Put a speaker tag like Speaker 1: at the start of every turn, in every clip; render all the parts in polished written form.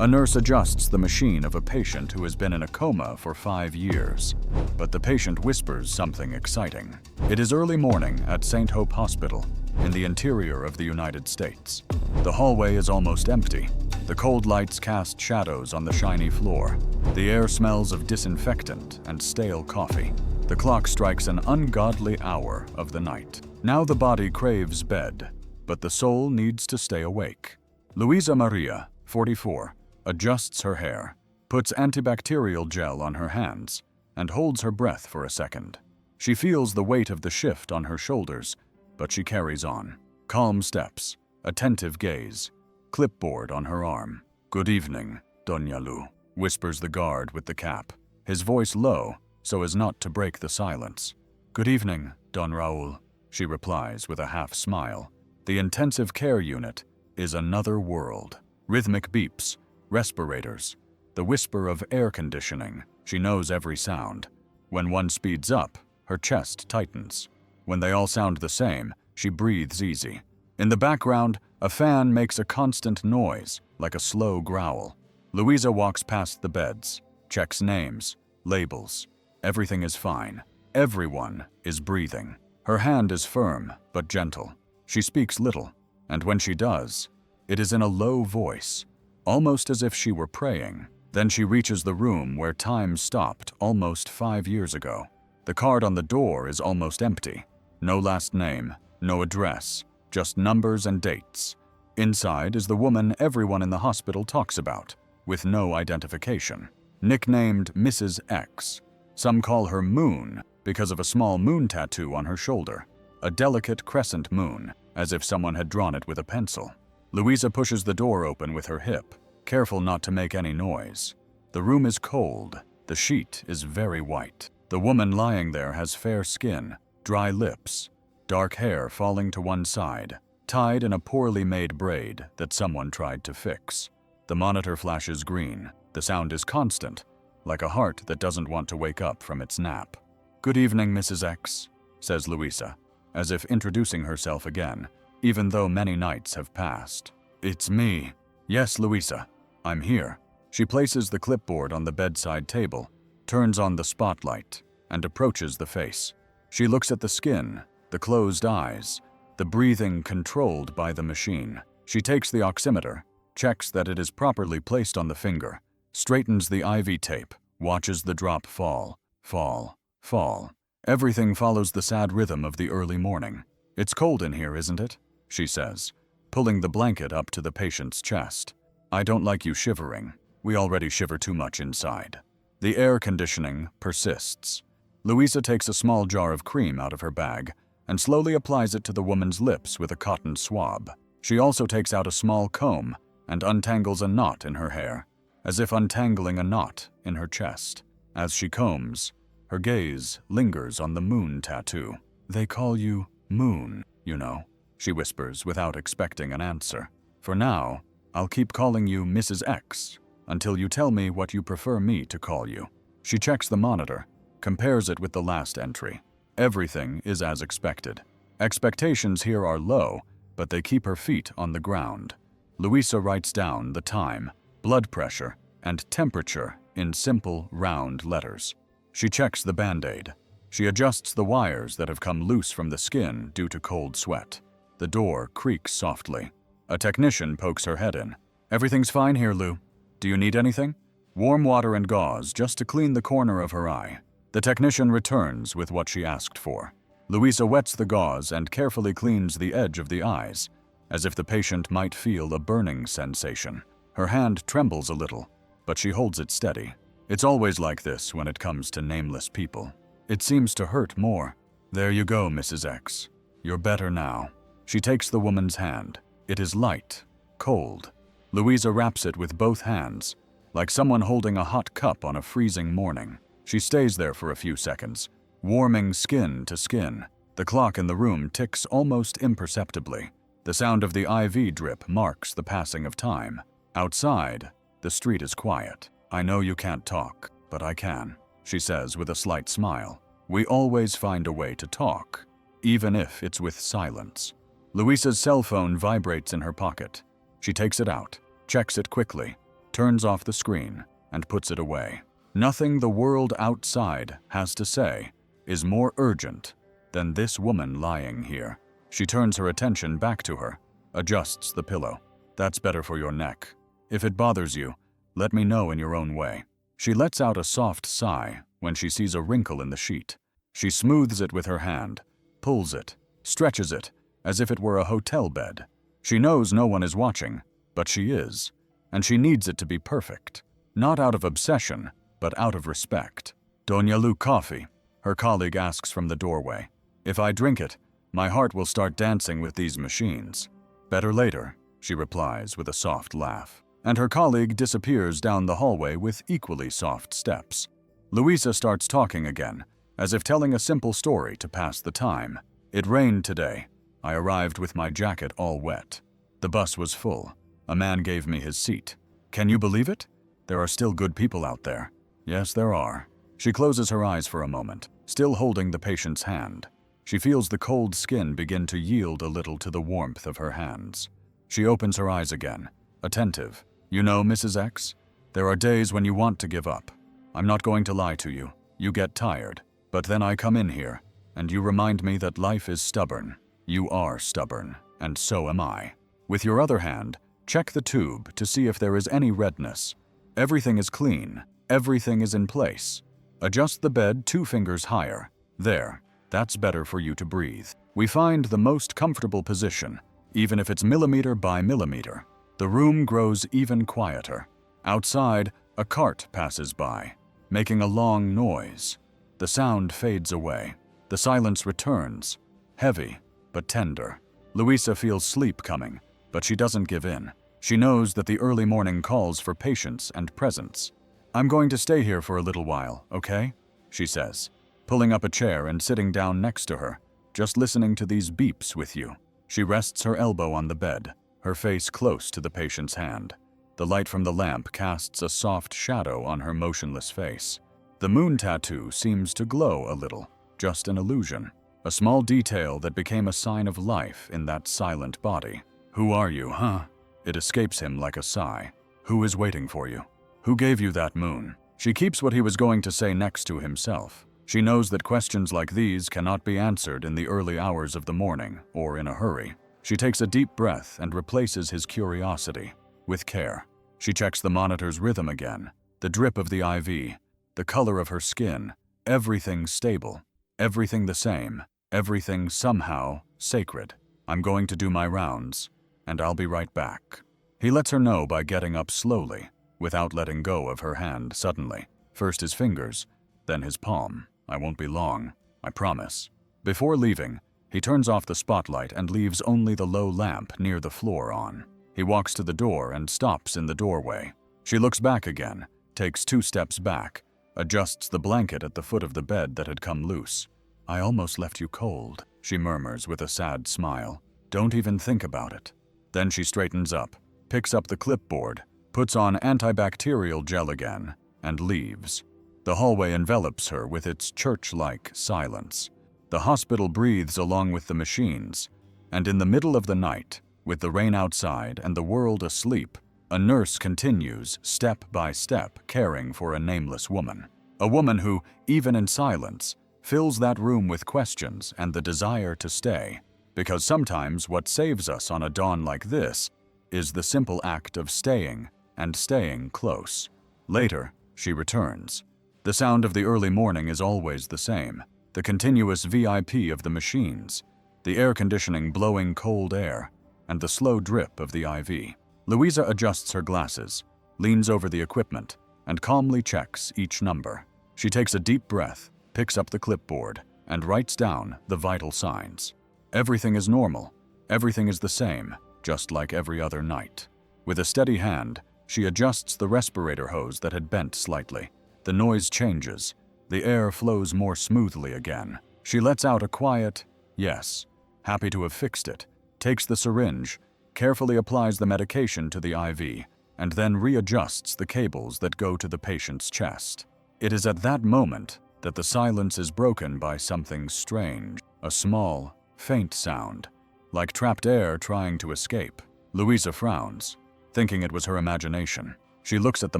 Speaker 1: A nurse adjusts the machine of a patient who has been in a coma for 5 years. But the patient whispers something exciting. It is early morning at St. Hope Hospital in the interior of the United States. The hallway is almost empty. The cold lights cast shadows on the shiny floor. The air smells of disinfectant and stale coffee. The clock strikes an ungodly hour of the night. Now the body craves bed, but the soul needs to stay awake. Luisa Maria, 44, adjusts her hair, puts antibacterial gel on her hands, and holds her breath for a second. She feels the weight of the shift on her shoulders, but she carries on. Calm steps, attentive gaze, clipboard on her arm. "Good evening, Doña Lu," whispers the guard with the cap, his voice low so as not to break the silence. "Good evening, Don Raul," she replies with a half smile. The intensive care unit is another world. Rhythmic beeps, respirators, the whisper of air conditioning. She knows every sound. When one speeds up, her chest tightens. When they all sound the same, she breathes easy. In the background, a fan makes a constant noise, like a slow growl. Luisa walks past the beds, checks names, labels. Everything is fine. Everyone is breathing. Her hand is firm, but gentle. She speaks little, and when she does, it is in a low voice, almost as if she were praying. Then she reaches the room where time stopped almost 5 years ago. The card on the door is almost empty. No last name, no address, just numbers and dates. Inside is the woman everyone in the hospital talks about, with no identification. Nicknamed Mrs. X. Some call her Moon because of a small moon tattoo on her shoulder, a delicate crescent moon, as if someone had drawn it with a pencil. Luisa pushes the door open with her hip, careful not to make any noise. The room is cold. The sheet is very white. The woman lying there has fair skin, dry lips, dark hair falling to one side, tied in a poorly made braid that someone tried to fix. The monitor flashes green. The sound is constant, like a heart that doesn't want to wake up from its nap. "Good evening, Mrs. X," says Luisa, as if introducing herself again, even though many nights have passed. "It's me." "Yes, Luisa, I'm here." She places the clipboard on the bedside table, turns on the spotlight, and approaches the face. She looks at the skin, the closed eyes, the breathing controlled by the machine. She takes the oximeter, checks that it is properly placed on the finger, straightens the IV tape, watches the drop fall, fall, fall. Everything follows the sad rhythm of the early morning. "It's cold in here, isn't it?" she says, pulling the blanket up to the patient's chest. "I don't like you shivering. We already shiver too much inside." The air conditioning persists. Luisa takes a small jar of cream out of her bag and slowly applies it to the woman's lips with a cotton swab. She also takes out a small comb and untangles a knot in her hair, as if untangling a knot in her chest. As she combs, her gaze lingers on the moon tattoo. "They call you Moon, you know," she whispers without expecting an answer. "For now, I'll keep calling you Mrs. X until you tell me what you prefer me to call you." She checks the monitor, compares it with the last entry. Everything is as expected. Expectations here are low, but they keep her feet on the ground. Luisa writes down the time, blood pressure, and temperature in simple, round letters. She checks the Band-Aid. She adjusts the wires that have come loose from the skin due to cold sweat. The door creaks softly. A technician pokes her head in. "Everything's fine here, Lou. Do you need anything?" "Warm water and gauze just to clean the corner of her eye." The technician returns with what she asked for. Luisa wets the gauze and carefully cleans the edge of the eyes, as if the patient might feel a burning sensation. Her hand trembles a little, but she holds it steady. It's always like this when it comes to nameless people. It seems to hurt more. "There you go, Mrs. X. You're better now." She takes the woman's hand. It is light, cold. Luisa wraps it with both hands, like someone holding a hot cup on a freezing morning. She stays there for a few seconds, warming skin to skin. The clock in the room ticks almost imperceptibly. The sound of the IV drip marks the passing of time. Outside, the street is quiet. "I know you can't talk, but I can," she says with a slight smile. "We always find a way to talk, even if it's with silence." Luisa's cell phone vibrates in her pocket. She takes it out, checks it quickly. turns off the screen, and puts it away. Nothing the world outside has to say is more urgent than this woman lying here. She turns her attention back to her, adjusts the pillow. That's better for your neck. If it bothers you, let me know in your own way. She lets out a soft sigh when she sees a wrinkle in the sheet. She smooths it with her hand, pulls it, stretches it, as if it were a hotel bed. She knows no one is watching, but she is, and she needs it to be perfect. Not out of obsession, but out of respect. Doña Lu, coffee, her colleague asks from the doorway. If I drink it, my heart will start dancing with these machines. Better later, she replies with a soft laugh. And her colleague disappears down the hallway with equally soft steps. Luisa starts talking again, as if telling a simple story to pass the time. It rained today. I arrived with my jacket all wet. The bus was full. A man gave me his seat. Can you believe it? There are still good people out there. Yes, there are. She closes her eyes for a moment, still holding the patient's hand. She feels the cold skin begin to yield a little to the warmth of her hands. She opens her eyes again, attentive. You know, Mrs. X, there are days when you want to give up. I'm not going to lie to you. You get tired. But then I come in here, and you remind me that life is stubborn. You are stubborn, and so am I. With your other hand, check the tube to see if there is any redness. Everything is clean. Everything is in place. Adjust the bed 2 fingers higher. There. That's better for you to breathe. We find the most comfortable position, even if it's millimeter by millimeter. The room grows even quieter. Outside, a cart passes by, making a long noise. The sound fades away. The silence returns, heavy but tender. Luisa feels sleep coming, but she doesn't give in. She knows that the early morning calls for patience and presence. I'm going to stay here for a little while, okay? She says, pulling up a chair and sitting down next to her, just listening to these beeps with you. She rests her elbow on the bed, her face close to the patient's hand. The light from the lamp casts a soft shadow on her motionless face. The moon tattoo seems to glow a little, just an illusion. A small detail that became a sign of life in that silent body. Who are you, huh? It escapes him like a sigh. Who is waiting for you? Who gave you that moon? She keeps what he was going to say next to himself. She knows that questions like these cannot be answered in the early hours of the morning or in a hurry. She takes a deep breath and replaces his curiosity with care. She checks the monitor's rhythm again, the drip of the IV, the color of her skin, everything stable, everything the same, everything somehow sacred. I'm going to do my rounds, and I'll be right back. He lets her know by getting up slowly, without letting go of her hand suddenly. First his fingers, then his palm. I won't be long, I promise. Before leaving, he turns off the spotlight and leaves only the low lamp near the floor on. He walks to the door and stops in the doorway. She looks back again, takes 2 steps back, adjusts the blanket at the foot of the bed that had come loose. I almost left you cold, she murmurs with a sad smile. Don't even think about it. Then she straightens up, picks up the clipboard, puts on antibacterial gel again, and leaves. The hallway envelops her with its church-like silence. The hospital breathes along with the machines, and in the middle of the night, with the rain outside and the world asleep, a nurse continues, step by step, caring for a nameless woman. A woman who, even in silence, fills that room with questions and the desire to stay. Because sometimes what saves us on a dawn like this is the simple act of staying and staying close. Later, she returns. The sound of the early morning is always the same, the continuous VIP of the machines, the air conditioning blowing cold air, and the slow drip of the IV. Luisa adjusts her glasses, leans over the equipment, and calmly checks each number. She takes a deep breath, picks up the clipboard, and writes down the vital signs. Everything is normal. Everything is the same, just like every other night. With a steady hand, she adjusts the respirator hose that had bent slightly. The noise changes. The air flows more smoothly again. She lets out a quiet, yes, happy to have fixed it, takes the syringe, carefully applies the medication to the IV, and then readjusts the cables that go to the patient's chest. It is at that moment that the silence is broken by something strange, a small, faint sound, like trapped air trying to escape. Luisa frowns, thinking it was her imagination. She looks at the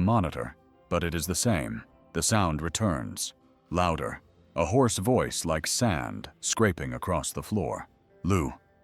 Speaker 1: monitor, but it is the same. The sound returns, louder, a hoarse voice like sand scraping across the floor.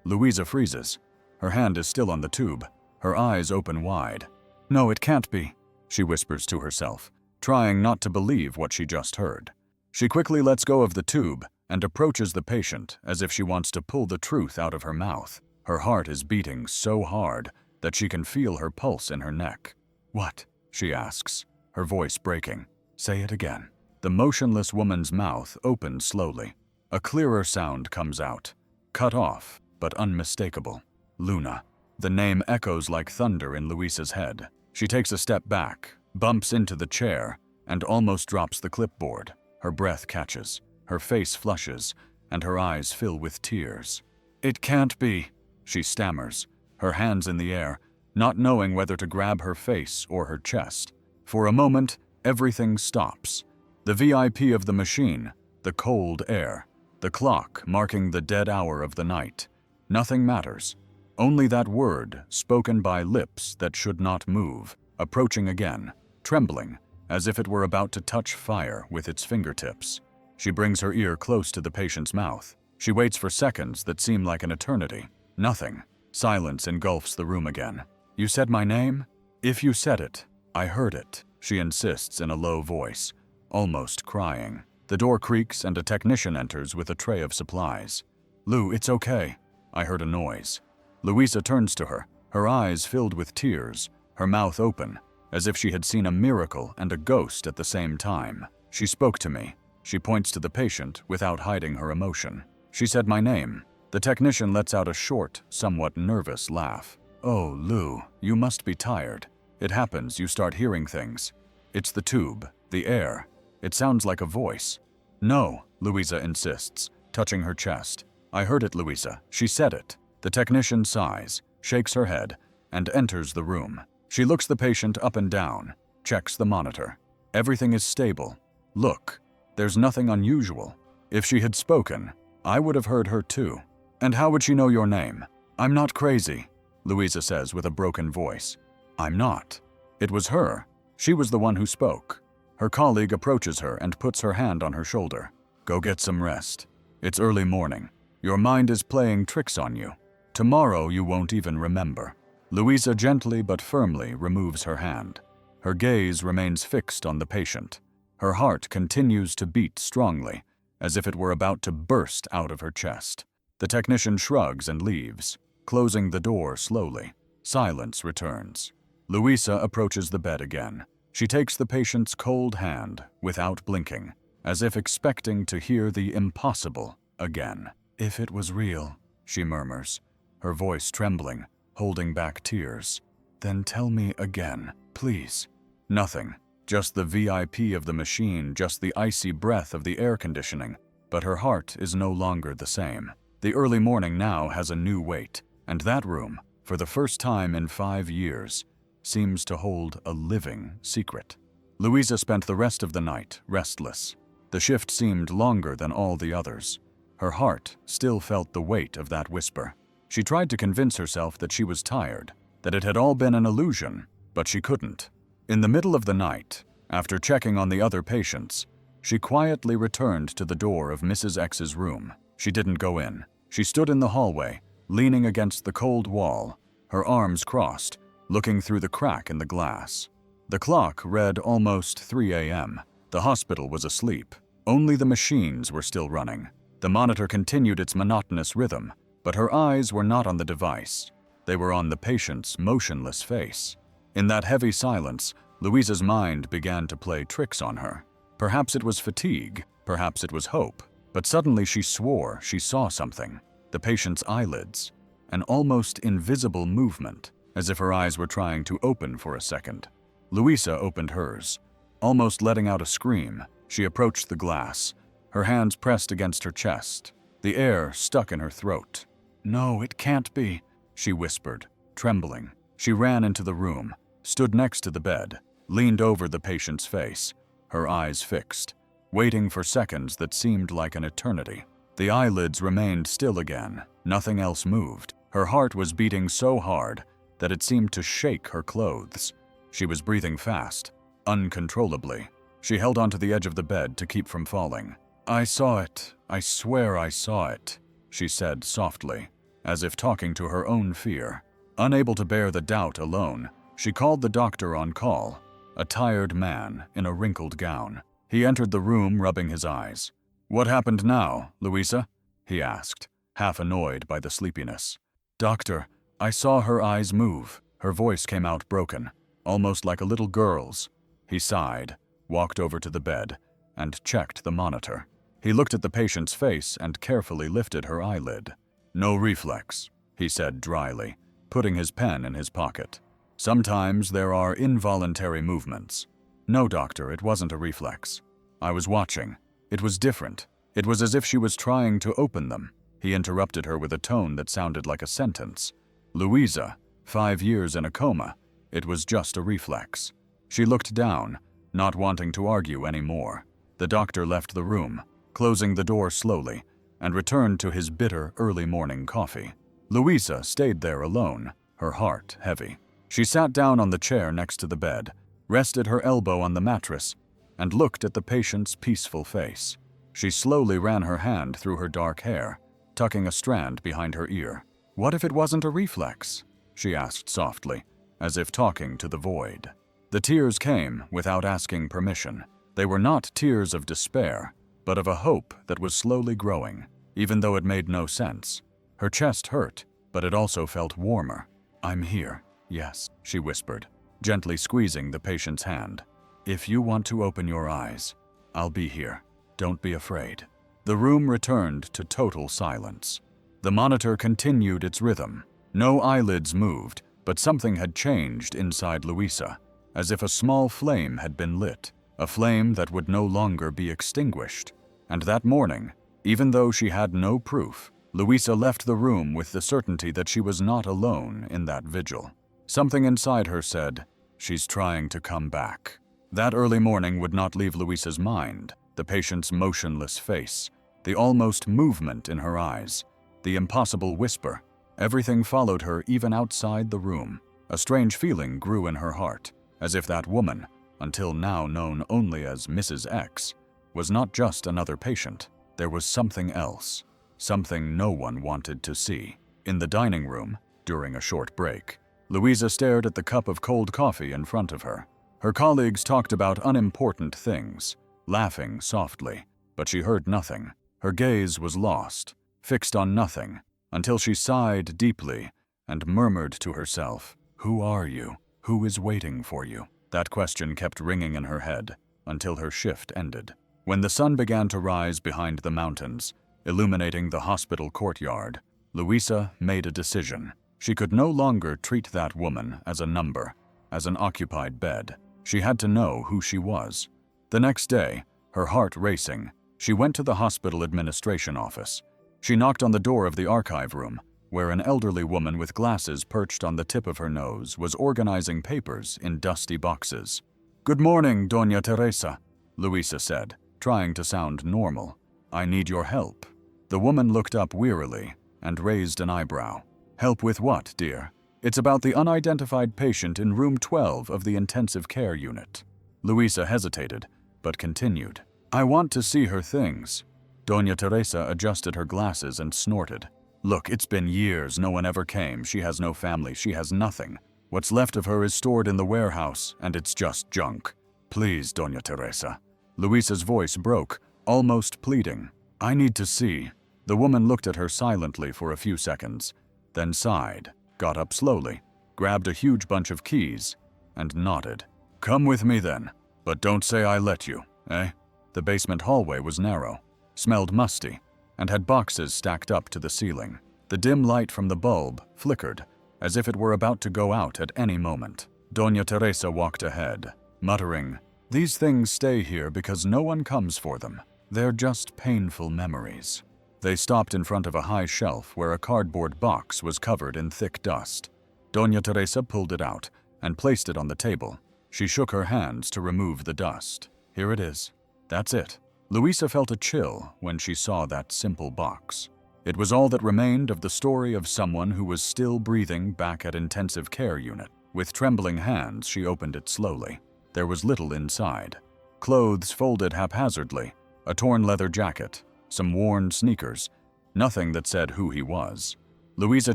Speaker 1: Louisa freezes. Her hand is still on the tube, her eyes open wide. No, it can't be, she whispers to herself, trying not to believe what she just heard. She quickly lets go of the tube and approaches the patient as if she wants to pull the truth out of her mouth. Her heart is beating so hard that she can feel her pulse in her neck. What? She asks, her voice breaking. Say it again. The motionless woman's mouth opens slowly. A clearer sound comes out, cut off but unmistakable. Luna. The name echoes like thunder in Louisa's head. She takes a step back, bumps into the chair, and almost drops the clipboard. Her breath catches, her face flushes, and her eyes fill with tears. It can't be, she stammers, her hands in the air, not knowing whether to grab her face or her chest. For a moment, everything stops. The VIP of the machine, the cold air, the clock marking the dead hour of the night. Nothing matters. Only that word, spoken by lips that should not move, approaching again, trembling, as if it were about to touch fire with its fingertips. She brings her ear close to the patient's mouth. She waits for seconds that seem like an eternity. Nothing. Silence engulfs the room again. You said my name? If you said it, I heard it, she insists in a low voice, almost crying. The door creaks and a technician enters with a tray of supplies. Lou, it's okay. I heard a noise. Louisa turns to her, her eyes filled with tears, her mouth open, as if she had seen a miracle and a ghost at the same time. She spoke to me. She points to the patient without hiding her emotion. She said my name. The technician lets out a short, somewhat nervous laugh. Oh, Lou, you must be tired. It happens, you start hearing things. It's the tube, the air. It sounds like a voice. No, Louisa insists, touching her chest. I heard it, Louisa. She said it. The technician sighs, shakes her head, and enters the room. She looks the patient up and down, checks the monitor. Everything is stable. Look, there's nothing unusual. If she had spoken, I would have heard her too. And how would she know your name? I'm not crazy, Louisa says with a broken voice. I'm not. It was her. She was the one who spoke. Her colleague approaches her and puts her hand on her shoulder. Go get some rest. It's early morning. Your mind is playing tricks on you. Tomorrow you won't even remember. Louisa gently but firmly removes her hand. Her gaze remains fixed on the patient. Her heart continues to beat strongly, as if it were about to burst out of her chest. The technician shrugs and leaves, closing the door slowly. Silence returns. Louisa approaches the bed again. She takes the patient's cold hand without blinking, as if expecting to hear the impossible again. If it was real, she murmurs, her voice trembling, holding back tears. Then tell me again, please. Nothing. Just the VIP of the machine, just the icy breath of the air conditioning. But her heart is no longer the same. The early morning now has a new weight, and that room, for the first time in 5 years, seems to hold a living secret. Louisa spent the rest of the night restless. The shift seemed longer than all the others. Her heart still felt the weight of that whisper. She tried to convince herself that she was tired, that it had all been an illusion, but she couldn't. In the middle of the night, after checking on the other patients, she quietly returned to the door of Mrs. X's room. She didn't go in. She stood in the hallway, leaning against the cold wall, her arms crossed, looking through the crack in the glass. The clock read almost 3 a.m. The hospital was asleep. Only the machines were still running. The monitor continued its monotonous rhythm, but her eyes were not on the device. They were on the patient's motionless face. In that heavy silence, Louisa's mind began to play tricks on her. Perhaps it was fatigue, perhaps it was hope, but suddenly she swore she saw something. The patient's eyelids, an almost invisible movement, as if her eyes were trying to open for a second. Louisa opened hers. Almost letting out a scream, she approached the glass, her hands pressed against her chest, the air stuck in her throat. No, it can't be, she whispered, trembling. She ran into the room, stood next to the bed, leaned over the patient's face, her eyes fixed, waiting for seconds that seemed like an eternity. The eyelids remained still again, nothing else moved. Her heart was beating so hard that it seemed to shake her clothes. She was breathing fast, uncontrollably. She held onto the edge of the bed to keep from falling. "I saw it. I swear I saw it," she said softly, as if talking to her own fear. Unable to bear the doubt alone, she called the doctor on call, a tired man in a wrinkled gown. He entered the room, rubbing his eyes. "What happened now, Louisa?" he asked, half annoyed by the sleepiness. "Doctor, I saw her eyes move." Her voice came out broken, almost like a little girl's. He sighed, walked over to the bed, and checked the monitor. He looked at the patient's face and carefully lifted her eyelid. "No reflex," he said dryly, putting his pen in his pocket. "Sometimes there are involuntary movements." "No, doctor, it wasn't a reflex. I was watching. It was different. It was as if she was trying to open them." He interrupted her with a tone that sounded like a sentence. "Louisa, 5 years in a coma. It was just a reflex." She looked down, not wanting to argue anymore. The doctor left the room, closing the door slowly, and returned to his bitter early morning coffee. Louisa stayed there alone, her heart heavy. She sat down on the chair next to the bed, rested her elbow on the mattress, and looked at the patient's peaceful face. She slowly ran her hand through her dark hair, tucking a strand behind her ear. "What if it wasn't a reflex?" she asked softly, as if talking to the void. The tears came without asking permission. They were not tears of despair, but of a hope that was slowly growing, even though it made no sense. Her chest hurt, but it also felt warmer. "I'm here, yes," she whispered, gently squeezing the patient's hand. "If you want to open your eyes, I'll be here. Don't be afraid." The room returned to total silence. The monitor continued its rhythm. No eyelids moved, but something had changed inside Louisa, as if a small flame had been lit, a flame that would no longer be extinguished. And that morning, even though she had no proof, Louisa left the room with the certainty that she was not alone in that vigil. Something inside her said, "She's trying to come back." That early morning would not leave Louisa's mind. The patient's motionless face, the almost movement in her eyes, the impossible whisper. Everything followed her even outside the room. A strange feeling grew in her heart, as if that woman, until now known only as Mrs. X, was not just another patient. There was something else, something no one wanted to see. In the dining room, during a short break, Louisa stared at the cup of cold coffee in front of her. Her colleagues talked about unimportant things, laughing softly, but she heard nothing. Her gaze was lost, fixed on nothing, until she sighed deeply and murmured to herself, "Who are you? Who is waiting for you?" That question kept ringing in her head until her shift ended. When the sun began to rise behind the mountains, illuminating the hospital courtyard, Louisa made a decision. She could no longer treat that woman as a number, as an occupied bed. She had to know who she was. The next day, her heart racing, she went to the hospital administration office. She knocked on the door of the archive room, where an elderly woman with glasses perched on the tip of her nose was organizing papers in dusty boxes. "Good morning, Doña Teresa," Louisa said, trying to sound normal. "I need your help." The woman looked up wearily and raised an eyebrow. "Help with what, dear?" "It's about the unidentified patient in room 12 of the intensive care unit." Louisa hesitated, but continued. "I want to see her things." Doña Teresa adjusted her glasses and snorted. "Look, it's been years, no one ever came, she has no family, she has nothing. What's left of her is stored in the warehouse, and it's just junk. Please, Doña Teresa." Louisa's voice broke, almost pleading. "I need to see." The woman looked at her silently for a few seconds, then sighed, got up slowly, grabbed a huge bunch of keys, and nodded. "Come with me then, but don't say I let you, eh?" The basement hallway was narrow, smelled musty, and had boxes stacked up to the ceiling. The dim light from the bulb flickered, as if it were about to go out at any moment. Doña Teresa walked ahead, muttering, "These things stay here because no one comes for them. They're just painful memories." They stopped in front of a high shelf where a cardboard box was covered in thick dust. Doña Teresa pulled it out and placed it on the table. She shook her hands to remove the dust. "Here it is. That's it." Louisa felt a chill when she saw that simple box. It was all that remained of the story of someone who was still breathing back at intensive care unit. With trembling hands, she opened it slowly. There was little inside. Clothes folded haphazardly, a torn leather jacket, some worn sneakers, nothing that said who he was. Louisa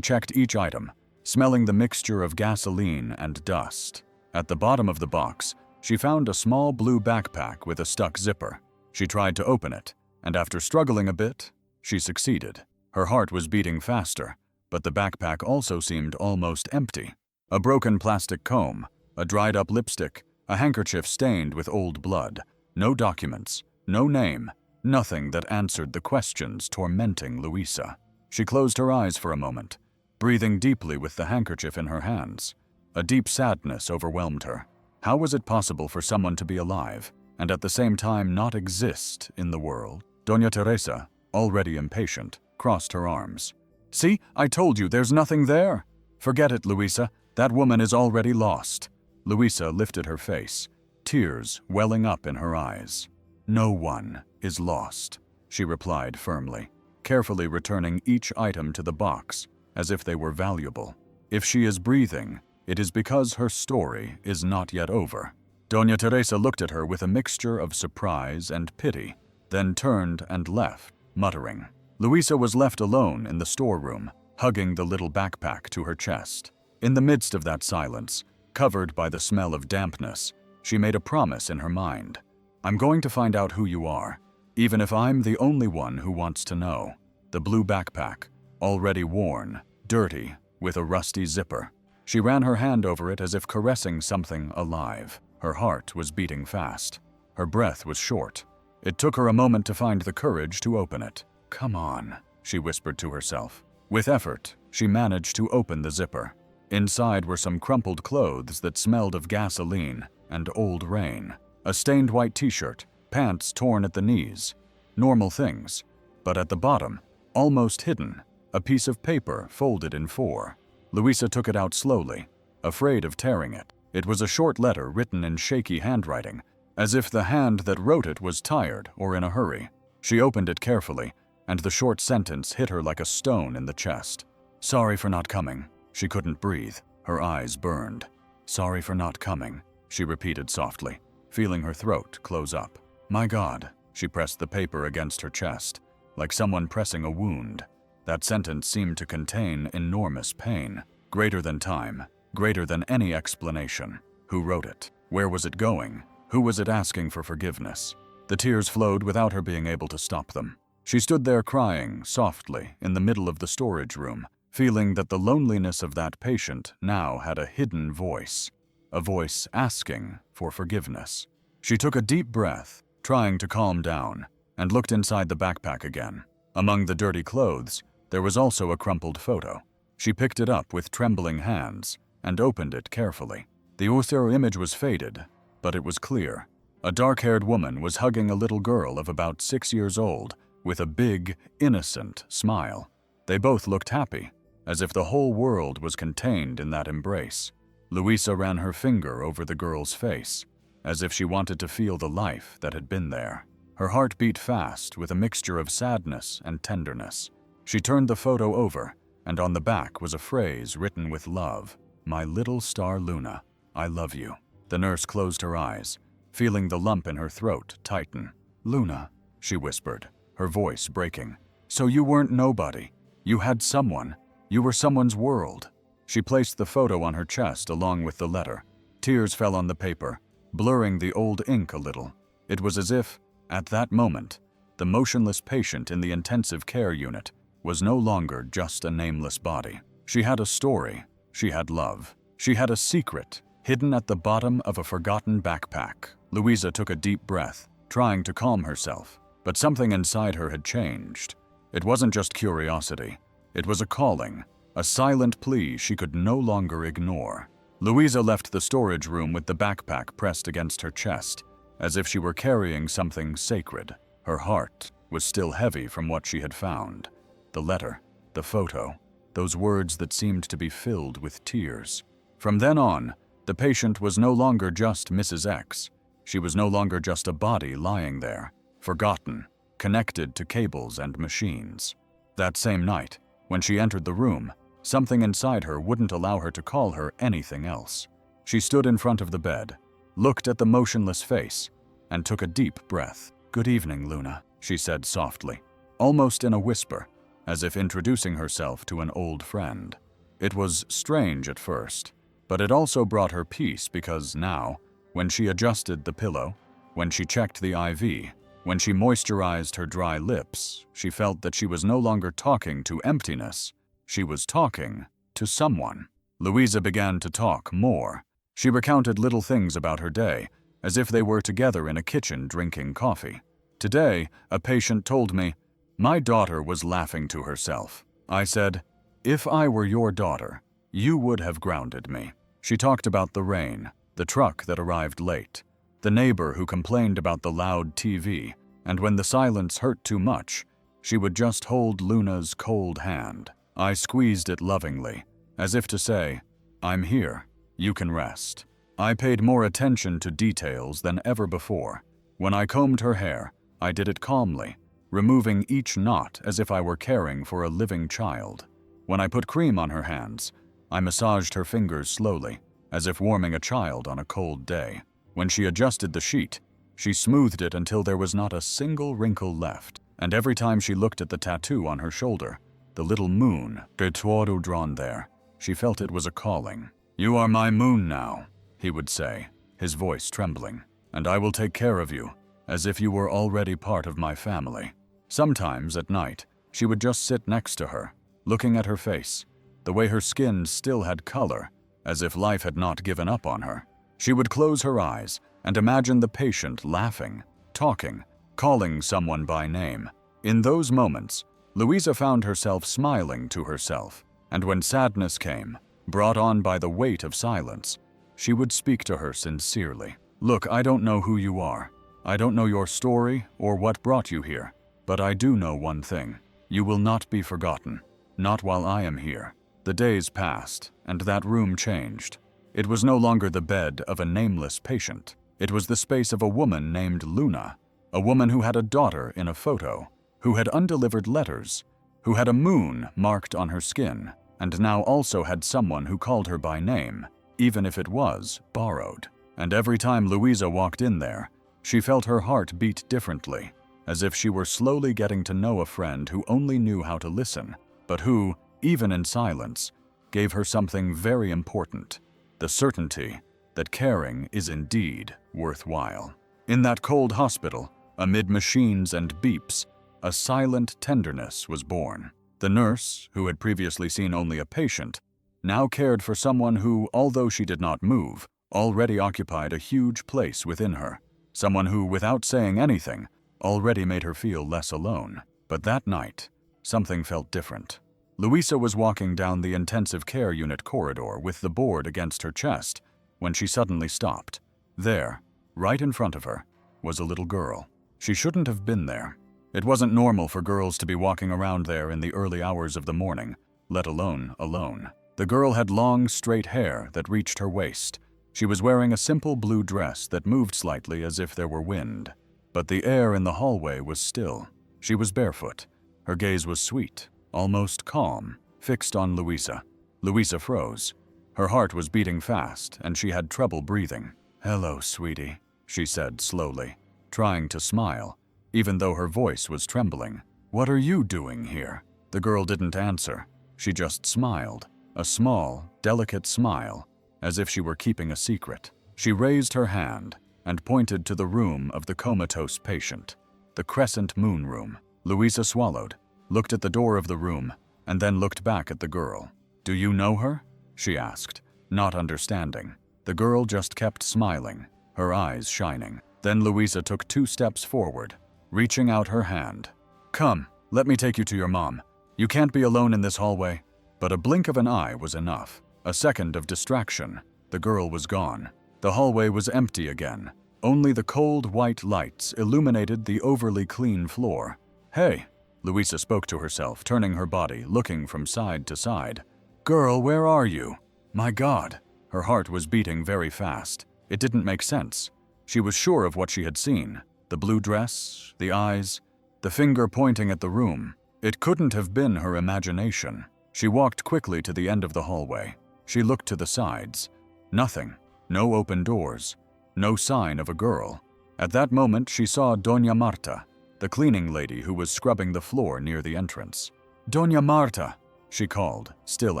Speaker 1: checked each item, smelling the mixture of gasoline and dust. At the bottom of the box, she found a small blue backpack with a stuck zipper. She tried to open it, and after struggling a bit, she succeeded. Her heart was beating faster, but the backpack also seemed almost empty. A broken plastic comb, a dried-up lipstick, a handkerchief stained with old blood. No documents, no name, nothing that answered the questions tormenting Louisa. She closed her eyes for a moment, breathing deeply with the handkerchief in her hands. A deep sadness overwhelmed her. How was it possible for someone to be alive and at the same time not exist in the world? Doña Teresa, already impatient, crossed her arms. "See, I told you there's nothing there." "Forget it, Louisa. That woman is already lost." Louisa lifted her face, tears welling up in her eyes. "No one is lost," she replied firmly, carefully returning each item to the box as if they were valuable. "If she is breathing, it is because her story is not yet over." Doña Teresa looked at her with a mixture of surprise and pity, then turned and left, muttering. Louisa was left alone in the storeroom, hugging the little backpack to her chest. In the midst of that silence, covered by the smell of dampness, she made a promise in her mind. "I'm going to find out who you are, even if I'm the only one who wants to know." The blue backpack, already worn, dirty, with a rusty zipper. She ran her hand over it as if caressing something alive. Her heart was beating fast. Her breath was short. It took her a moment to find the courage to open it. "Come on," she whispered to herself. With effort, she managed to open the zipper. Inside were some crumpled clothes that smelled of gasoline and old rain. A stained white t-shirt, pants torn at the knees. Normal things. But at the bottom, almost hidden, a piece of paper folded in four. Louisa took it out slowly, afraid of tearing it. It was a short letter written in shaky handwriting, as if the hand that wrote it was tired or in a hurry. She opened it carefully, and the short sentence hit her like a stone in the chest. "Sorry for not coming." She couldn't breathe. Her eyes burned. "Sorry for not coming," she repeated softly, feeling her throat close up. "My God," she pressed the paper against her chest, like someone pressing a wound. That sentence seemed to contain enormous pain, greater than time, greater than any explanation. Who wrote it? Where was it going? Who was it asking for forgiveness? The tears flowed without her being able to stop them. She stood there crying softly in the middle of the storage room, feeling that the loneliness of that patient now had a hidden voice, a voice asking for forgiveness. She took a deep breath, trying to calm down, and looked inside the backpack again. Among the dirty clothes, there was also a crumpled photo. She picked it up with trembling hands and opened it carefully. The author image was faded, but it was clear. A dark-haired woman was hugging a little girl of about 6 years old with a big, innocent smile. They both looked happy, as if the whole world was contained in that embrace. Louisa ran her finger over the girl's face, as if she wanted to feel the life that had been there. Her heart beat fast with a mixture of sadness and tenderness. She turned the photo over, and on the back was a phrase written with love. "My little star Luna, I love you." The nurse closed her eyes, feeling the lump in her throat tighten. "Luna," she whispered, her voice breaking. "So you weren't nobody. You had someone. You were someone's world." She placed the photo on her chest along with the letter. Tears fell on the paper, blurring the old ink a little. It was as if, at that moment, the motionless patient in the intensive care unit was no longer just a nameless body. She had a story. She had love. She had a secret, hidden at the bottom of a forgotten backpack. Louisa took a deep breath, trying to calm herself, but something inside her had changed. It wasn't just curiosity. It was a calling, a silent plea she could no longer ignore. Louisa left the storage room with the backpack pressed against her chest, as if she were carrying something sacred. Her heart was still heavy from what she had found. The letter, the photo, those words that seemed to be filled with tears. From then on, the patient was no longer just Mrs. X. She was no longer just a body lying there, forgotten, connected to cables and machines. That same night, when she entered the room, Something inside her wouldn't allow her to call her anything else. She stood in front of the bed, looked at the motionless face, and took a deep breath. "Good evening, Luna," she said softly, almost in a whisper, as if introducing herself to an old friend. It was strange at first, but it also brought her peace because now, when she adjusted the pillow, when she checked the IV, when she moisturized her dry lips, she felt that she was no longer talking to emptiness. She was talking to someone. Louisa began to talk more. She recounted little things about her day, as if they were together in a kitchen drinking coffee. "Today, a patient told me, 'My daughter was laughing to herself.' I said, 'If I were your daughter, you would have grounded me.'" She talked about the rain, the truck that arrived late, the neighbor who complained about the loud TV, and when the silence hurt too much, she would just hold Luna's cold hand. I squeezed it lovingly, as if to say, "I'm here, you can rest." I paid more attention to details than ever before. When I combed her hair, I did it calmly, removing each knot as if I were caring for a living child. When I put cream on her hands, I massaged her fingers slowly, as if warming a child on a cold day. When she adjusted the sheet, she smoothed it until there was not a single wrinkle left, and every time she looked at the tattoo on her shoulder, the little moon, drawn there, she felt it was a calling. "You are my moon now," he would say, his voice trembling, "and I will take care of you, as if you were already part of my family." Sometimes at night, she would just sit next to her, looking at her face, the way her skin still had color, as if life had not given up on her. She would close her eyes and imagine the patient laughing, talking, calling someone by name. In those moments, Louisa found herself smiling to herself, and when sadness came, brought on by the weight of silence, she would speak to her sincerely. "Look, I don't know who you are. I don't know your story or what brought you here, but I do know one thing. You will not be forgotten, not while I am here." The days passed, and that room changed. It was no longer the bed of a nameless patient. It was the space of a woman named Luna, a woman who had a daughter in a photo, who had undelivered letters, who had a moon marked on her skin, and now also had someone who called her by name, even if it was borrowed. And every time Louisa walked in there, she felt her heart beat differently, as if she were slowly getting to know a friend who only knew how to listen, but who, even in silence, gave her something very important: the certainty that caring is indeed worthwhile. In that cold hospital, amid machines and beeps, a silent tenderness was born. The nurse, who had previously seen only a patient, now cared for someone who, although she did not move, already occupied a huge place within her. Someone who, without saying anything, already made her feel less alone. But that night, something felt different. Louisa was walking down the intensive care unit corridor with the board against her chest when she suddenly stopped. There, right in front of her, was a little girl. She shouldn't have been there. It wasn't normal for girls to be walking around there in the early hours of the morning, let alone alone. The girl had long, straight hair that reached her waist. She was wearing a simple blue dress that moved slightly as if there were wind. But the air in the hallway was still. She was barefoot. Her gaze was sweet, almost calm, fixed on Louisa. Louisa froze. Her heart was beating fast, and she had trouble breathing. "Hello, sweetie," she said slowly, trying to smile, even though her voice was trembling. "What are you doing here?" The girl didn't answer. She just smiled, a small, delicate smile, as if she were keeping a secret. She raised her hand and pointed to the room of the comatose patient, the crescent moon room. Louisa swallowed, looked at the door of the room, and then looked back at the girl. "Do you know her?" she asked, not understanding. The girl just kept smiling, her eyes shining. Then Louisa took 2 steps forward, reaching out her hand. "Come, let me take you to your mom. You can't be alone in this hallway." But a blink of an eye was enough. A second of distraction. The girl was gone. The hallway was empty again. Only the cold white lights illuminated the overly clean floor. "Hey," Louisa spoke to herself, turning her body, looking from side to side. "Girl, where are you?" My God. Her heart was beating very fast. It didn't make sense. She was sure of what she had seen. The blue dress, the eyes, the finger pointing at the room. It couldn't have been her imagination. She walked quickly to the end of the hallway. She looked to the sides. Nothing. No open doors. No sign of a girl. At that moment, she saw Doña Marta, the cleaning lady who was scrubbing the floor near the entrance. "Doña Marta," she called, still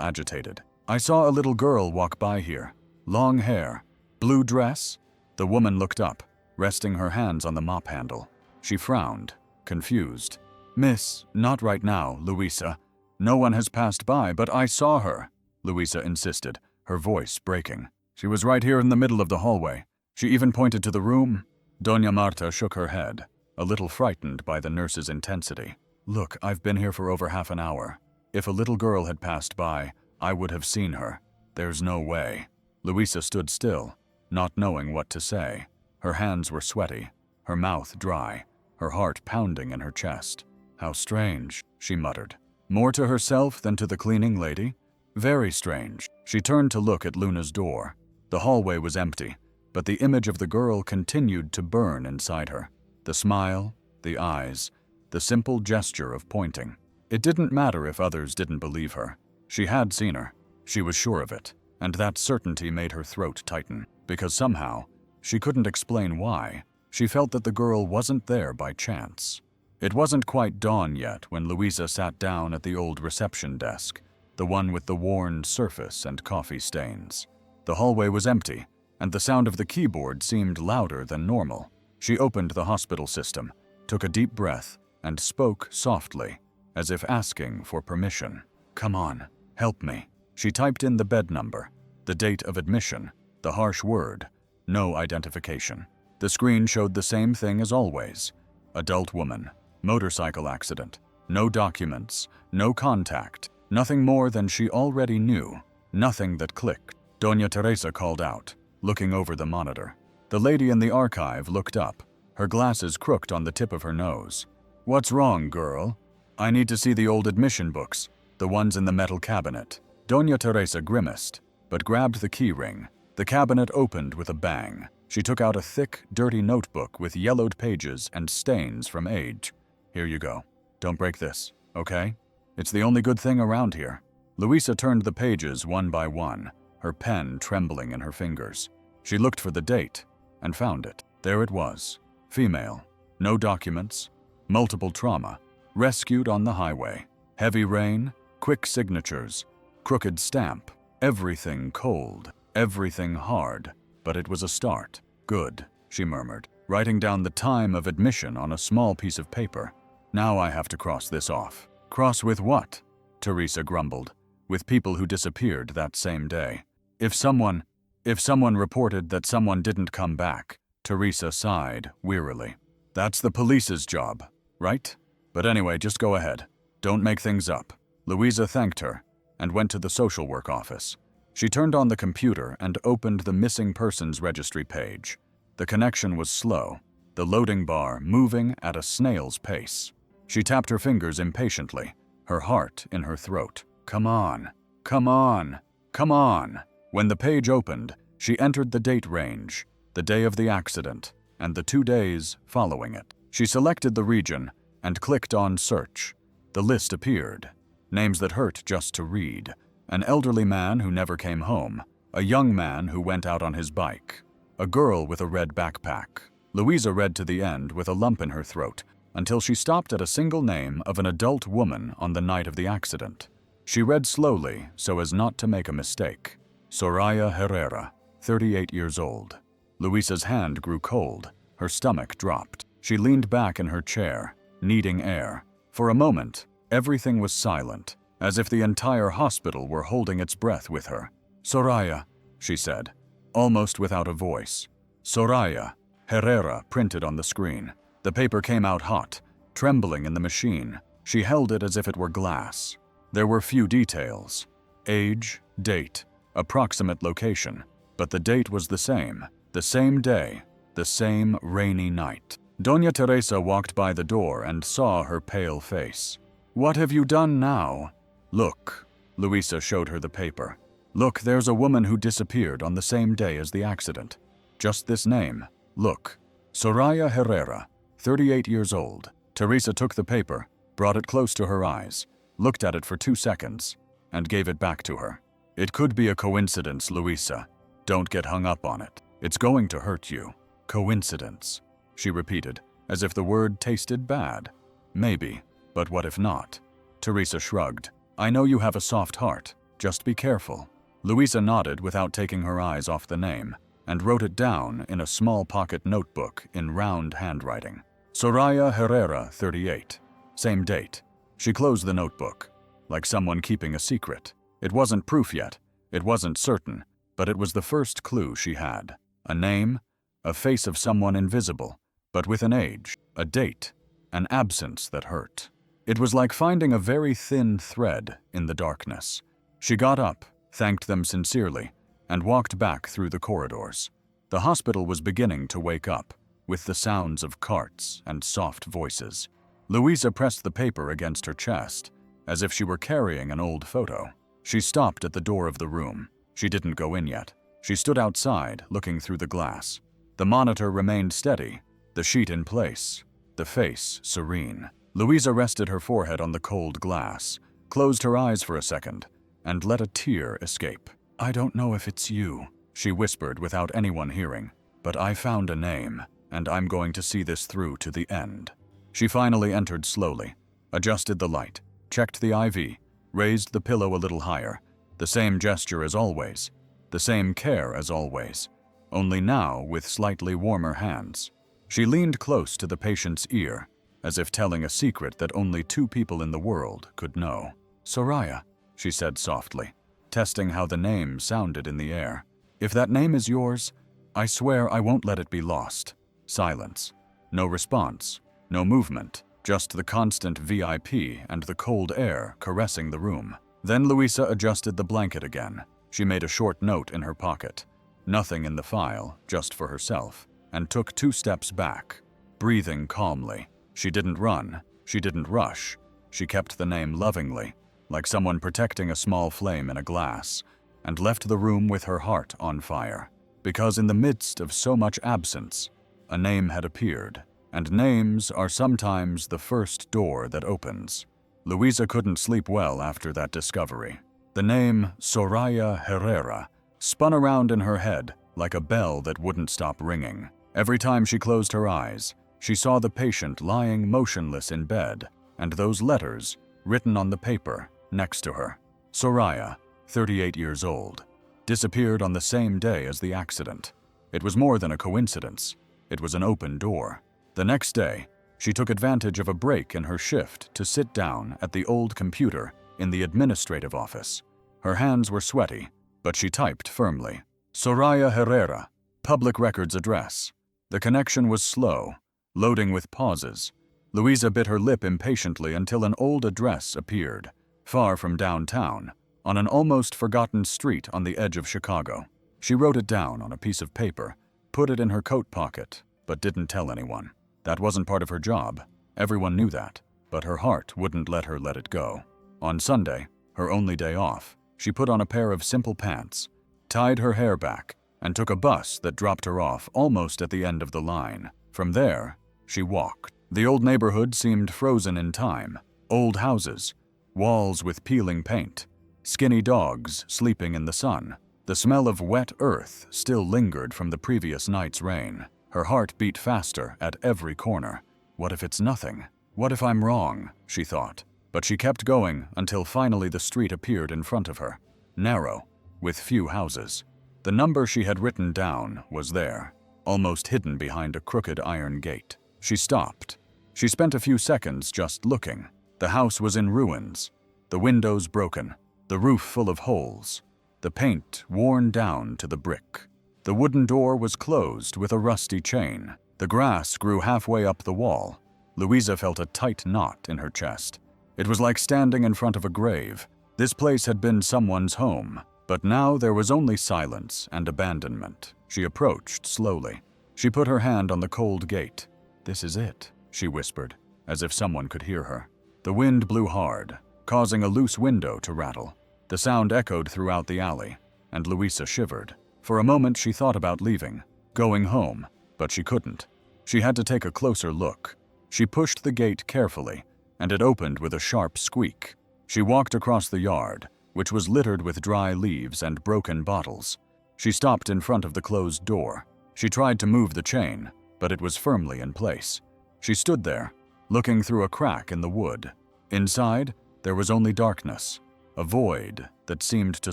Speaker 1: agitated. "I saw a little girl walk by here. Long hair. Blue dress?" The woman looked up, resting her hands on the mop handle. She frowned, confused. "Miss, not right now, Luisa. No one has passed by, but I saw her," Luisa insisted, her voice breaking. "She was right here in the middle of the hallway. She even pointed to the room." Doña Marta shook her head, a little frightened by the nurse's intensity. "Look, I've been here for over half an hour. If a little girl had passed by, I would have seen her. There's no way." Luisa stood still, not knowing what to say. Her hands were sweaty, her mouth dry, her heart pounding in her chest. "How strange," she muttered. More to herself than to the cleaning lady? Very strange. She turned to look at Luna's door. The hallway was empty, but the image of the girl continued to burn inside her. The smile, the eyes, the simple gesture of pointing. It didn't matter if others didn't believe her. She had seen her. She was sure of it, and that certainty made her throat tighten, because somehow, she couldn't explain why, she felt that the girl wasn't there by chance. It wasn't quite dawn yet when Luisa sat down at the old reception desk, the one with the worn surface and coffee stains. The hallway was empty, and the sound of the keyboard seemed louder than normal. She opened the hospital system, took a deep breath, and spoke softly, as if asking for permission. "Come on, help me." She typed in the bed number, the date of admission, the harsh word, no identification. The screen showed the same thing as always. Adult woman, motorcycle accident, no documents, no contact, nothing more than she already knew, nothing that clicked. Doña Teresa called out, looking over the monitor. The lady in the archive looked up, her glasses crooked on the tip of her nose. "What's wrong, girl?" "I need to see the old admission books, the ones in the metal cabinet." Doña Teresa grimaced, but grabbed the key ring. The cabinet opened with a bang. She took out a thick, dirty notebook with yellowed pages and stains from age. "Here you go. Don't break this, okay? It's the only good thing around here." Luisa turned the pages one by one, her pen trembling in her fingers. She looked for the date and found it. There it was. Female. No documents. Multiple trauma. Rescued on the highway. Heavy rain. Quick signatures. Crooked stamp. Everything cold. Everything hard. But it was a start. "Good," she murmured, writing down the time of admission on a small piece of paper. "Now I have to cross this off." "Cross with what?" Teresa grumbled. "With people who disappeared that same day. If someone reported that someone didn't come back," Teresa sighed wearily. "That's the police's job, right? But anyway, just go ahead. Don't make things up." Luisa thanked her and went to the social work office. She turned on the computer and opened the missing persons registry page. The connection was slow, the loading bar moving at a snail's pace. She tapped her fingers impatiently, her heart in her throat. "Come on, come on, come on." When the page opened, she entered the date range, the day of the accident, and the 2 days following it. She selected the region and clicked on search. The list appeared. Names that hurt just to read. An elderly man who never came home, a young man who went out on his bike, a girl with a red backpack. Luisa read to the end with a lump in her throat until she stopped at a single name of an adult woman on the night of the accident. She read slowly so as not to make a mistake. Soraya Herrera, 38 years old. Luisa's hand grew cold, her stomach dropped. She leaned back in her chair, needing air. For a moment, everything was silent, as if the entire hospital were holding its breath with her. "Soraya," she said, almost without a voice. Soraya Herrera printed on the screen. The paper came out hot, trembling in the machine. She held it as if it were glass. There were few details. Age, date, approximate location. But the date was the same day, the same rainy night. Doña Teresa walked by the door and saw her pale face. "What have you done now?" "Look," Luisa showed her the paper. "Look, there's a woman who disappeared on the same day as the accident. Just this name. Look. Soraya Herrera, 38 years old." Teresa took the paper, brought it close to her eyes, looked at it for 2 seconds, and gave it back to her. "It could be a coincidence, Louisa. Don't get hung up on it. It's going to hurt you." "Coincidence," she repeated, as if the word tasted bad. "Maybe, but what if not?" Teresa shrugged. "I know you have a soft heart. Just be careful." Louisa nodded without taking her eyes off the name, and wrote it down in a small pocket notebook in round handwriting. Soraya Herrera, 38. Same date. She closed the notebook, like someone keeping a secret. It wasn't proof yet, it wasn't certain, but it was the first clue she had. A name, a face of someone invisible, but with an age, a date, an absence that hurt. It was like finding a very thin thread in the darkness. She got up, thanked them sincerely, and walked back through the corridors. The hospital was beginning to wake up, with the sounds of carts and soft voices. Louisa pressed the paper against her chest, as if she were carrying an old photo. She stopped at the door of the room. She didn't go in yet. She stood outside, looking through the glass. The monitor remained steady, the sheet in place, the face serene. Louisa rested her forehead on the cold glass, closed her eyes for a second, and let a tear escape. "I don't know if it's you," she whispered without anyone hearing, "but I found a name, and I'm going to see this through to the end." She finally entered slowly, adjusted the light, checked the IV, raised the pillow a little higher. The same gesture as always, the same care as always, only now with slightly warmer hands. She leaned close to the patient's ear, as if telling a secret that only 2 people in the world could know. "Soraya," she said softly, testing how the name sounded in the air. "If that name is yours, I swear I won't let it be lost." Silence. No response. No movement. Just the constant VIP and the cold air caressing the room. Then Louisa adjusted the blanket again. She made a short note in her pocket. Nothing in the file, just for herself, and took 2 steps back, breathing calmly. She didn't run. She didn't rush. She kept the name lovingly, like someone protecting a small flame in a glass, and left the room with her heart on fire. Because in the midst of so much absence, a name had appeared, and names are sometimes the first door that opens. Louisa couldn't sleep well after that discovery. The name Soraya Herrera spun around in her head like a bell that wouldn't stop ringing. Every time she closed her eyes, she saw the patient lying motionless in bed, and those letters written on the paper next to her. Soraya, 38 years old, disappeared on the same day as the accident. It was more than a coincidence. It was an open door. The next day, she took advantage of a break in her shift to sit down at the old computer in the administrative office. Her hands were sweaty, but she typed firmly. Soraya Herrera, public records address. The connection was slow, loading with pauses. Louisa bit her lip impatiently until an old address appeared, far from downtown, on an almost forgotten street on the edge of Chicago. She wrote it down on a piece of paper, put it in her coat pocket, but didn't tell anyone. That wasn't part of her job. Everyone knew that, but her heart wouldn't let her let it go. On Sunday, her only day off, she put on a pair of simple pants, tied her hair back, and took a bus that dropped her off almost at the end of the line. From there, she walked. The old neighborhood seemed frozen in time. Old houses, walls with peeling paint, skinny dogs sleeping in the sun. The smell of wet earth still lingered from the previous night's rain. Her heart beat faster at every corner. What if it's nothing? What if I'm wrong? She thought. But she kept going until finally the street appeared in front of her. Narrow, with few houses. The number she had written down was there, almost hidden behind a crooked iron gate. She stopped. She spent a few seconds just looking. The house was in ruins, the windows broken, the roof full of holes, the paint worn down to the brick. The wooden door was closed with a rusty chain. The grass grew halfway up the wall. Louisa felt a tight knot in her chest. It was like standing in front of a grave. This place had been someone's home, but now there was only silence and abandonment. She approached slowly. She put her hand on the cold gate. "This is it," she whispered, as if someone could hear her. The wind blew hard, causing a loose window to rattle. The sound echoed throughout the alley, and Louisa shivered. For a moment she thought about leaving, going home, but she couldn't. She had to take a closer look. She pushed the gate carefully, and it opened with a sharp squeak. She walked across the yard, which was littered with dry leaves and broken bottles. She stopped in front of the closed door. She tried to move the chain, but it was firmly in place. She stood there, looking through a crack in the wood. Inside, there was only darkness, a void that seemed to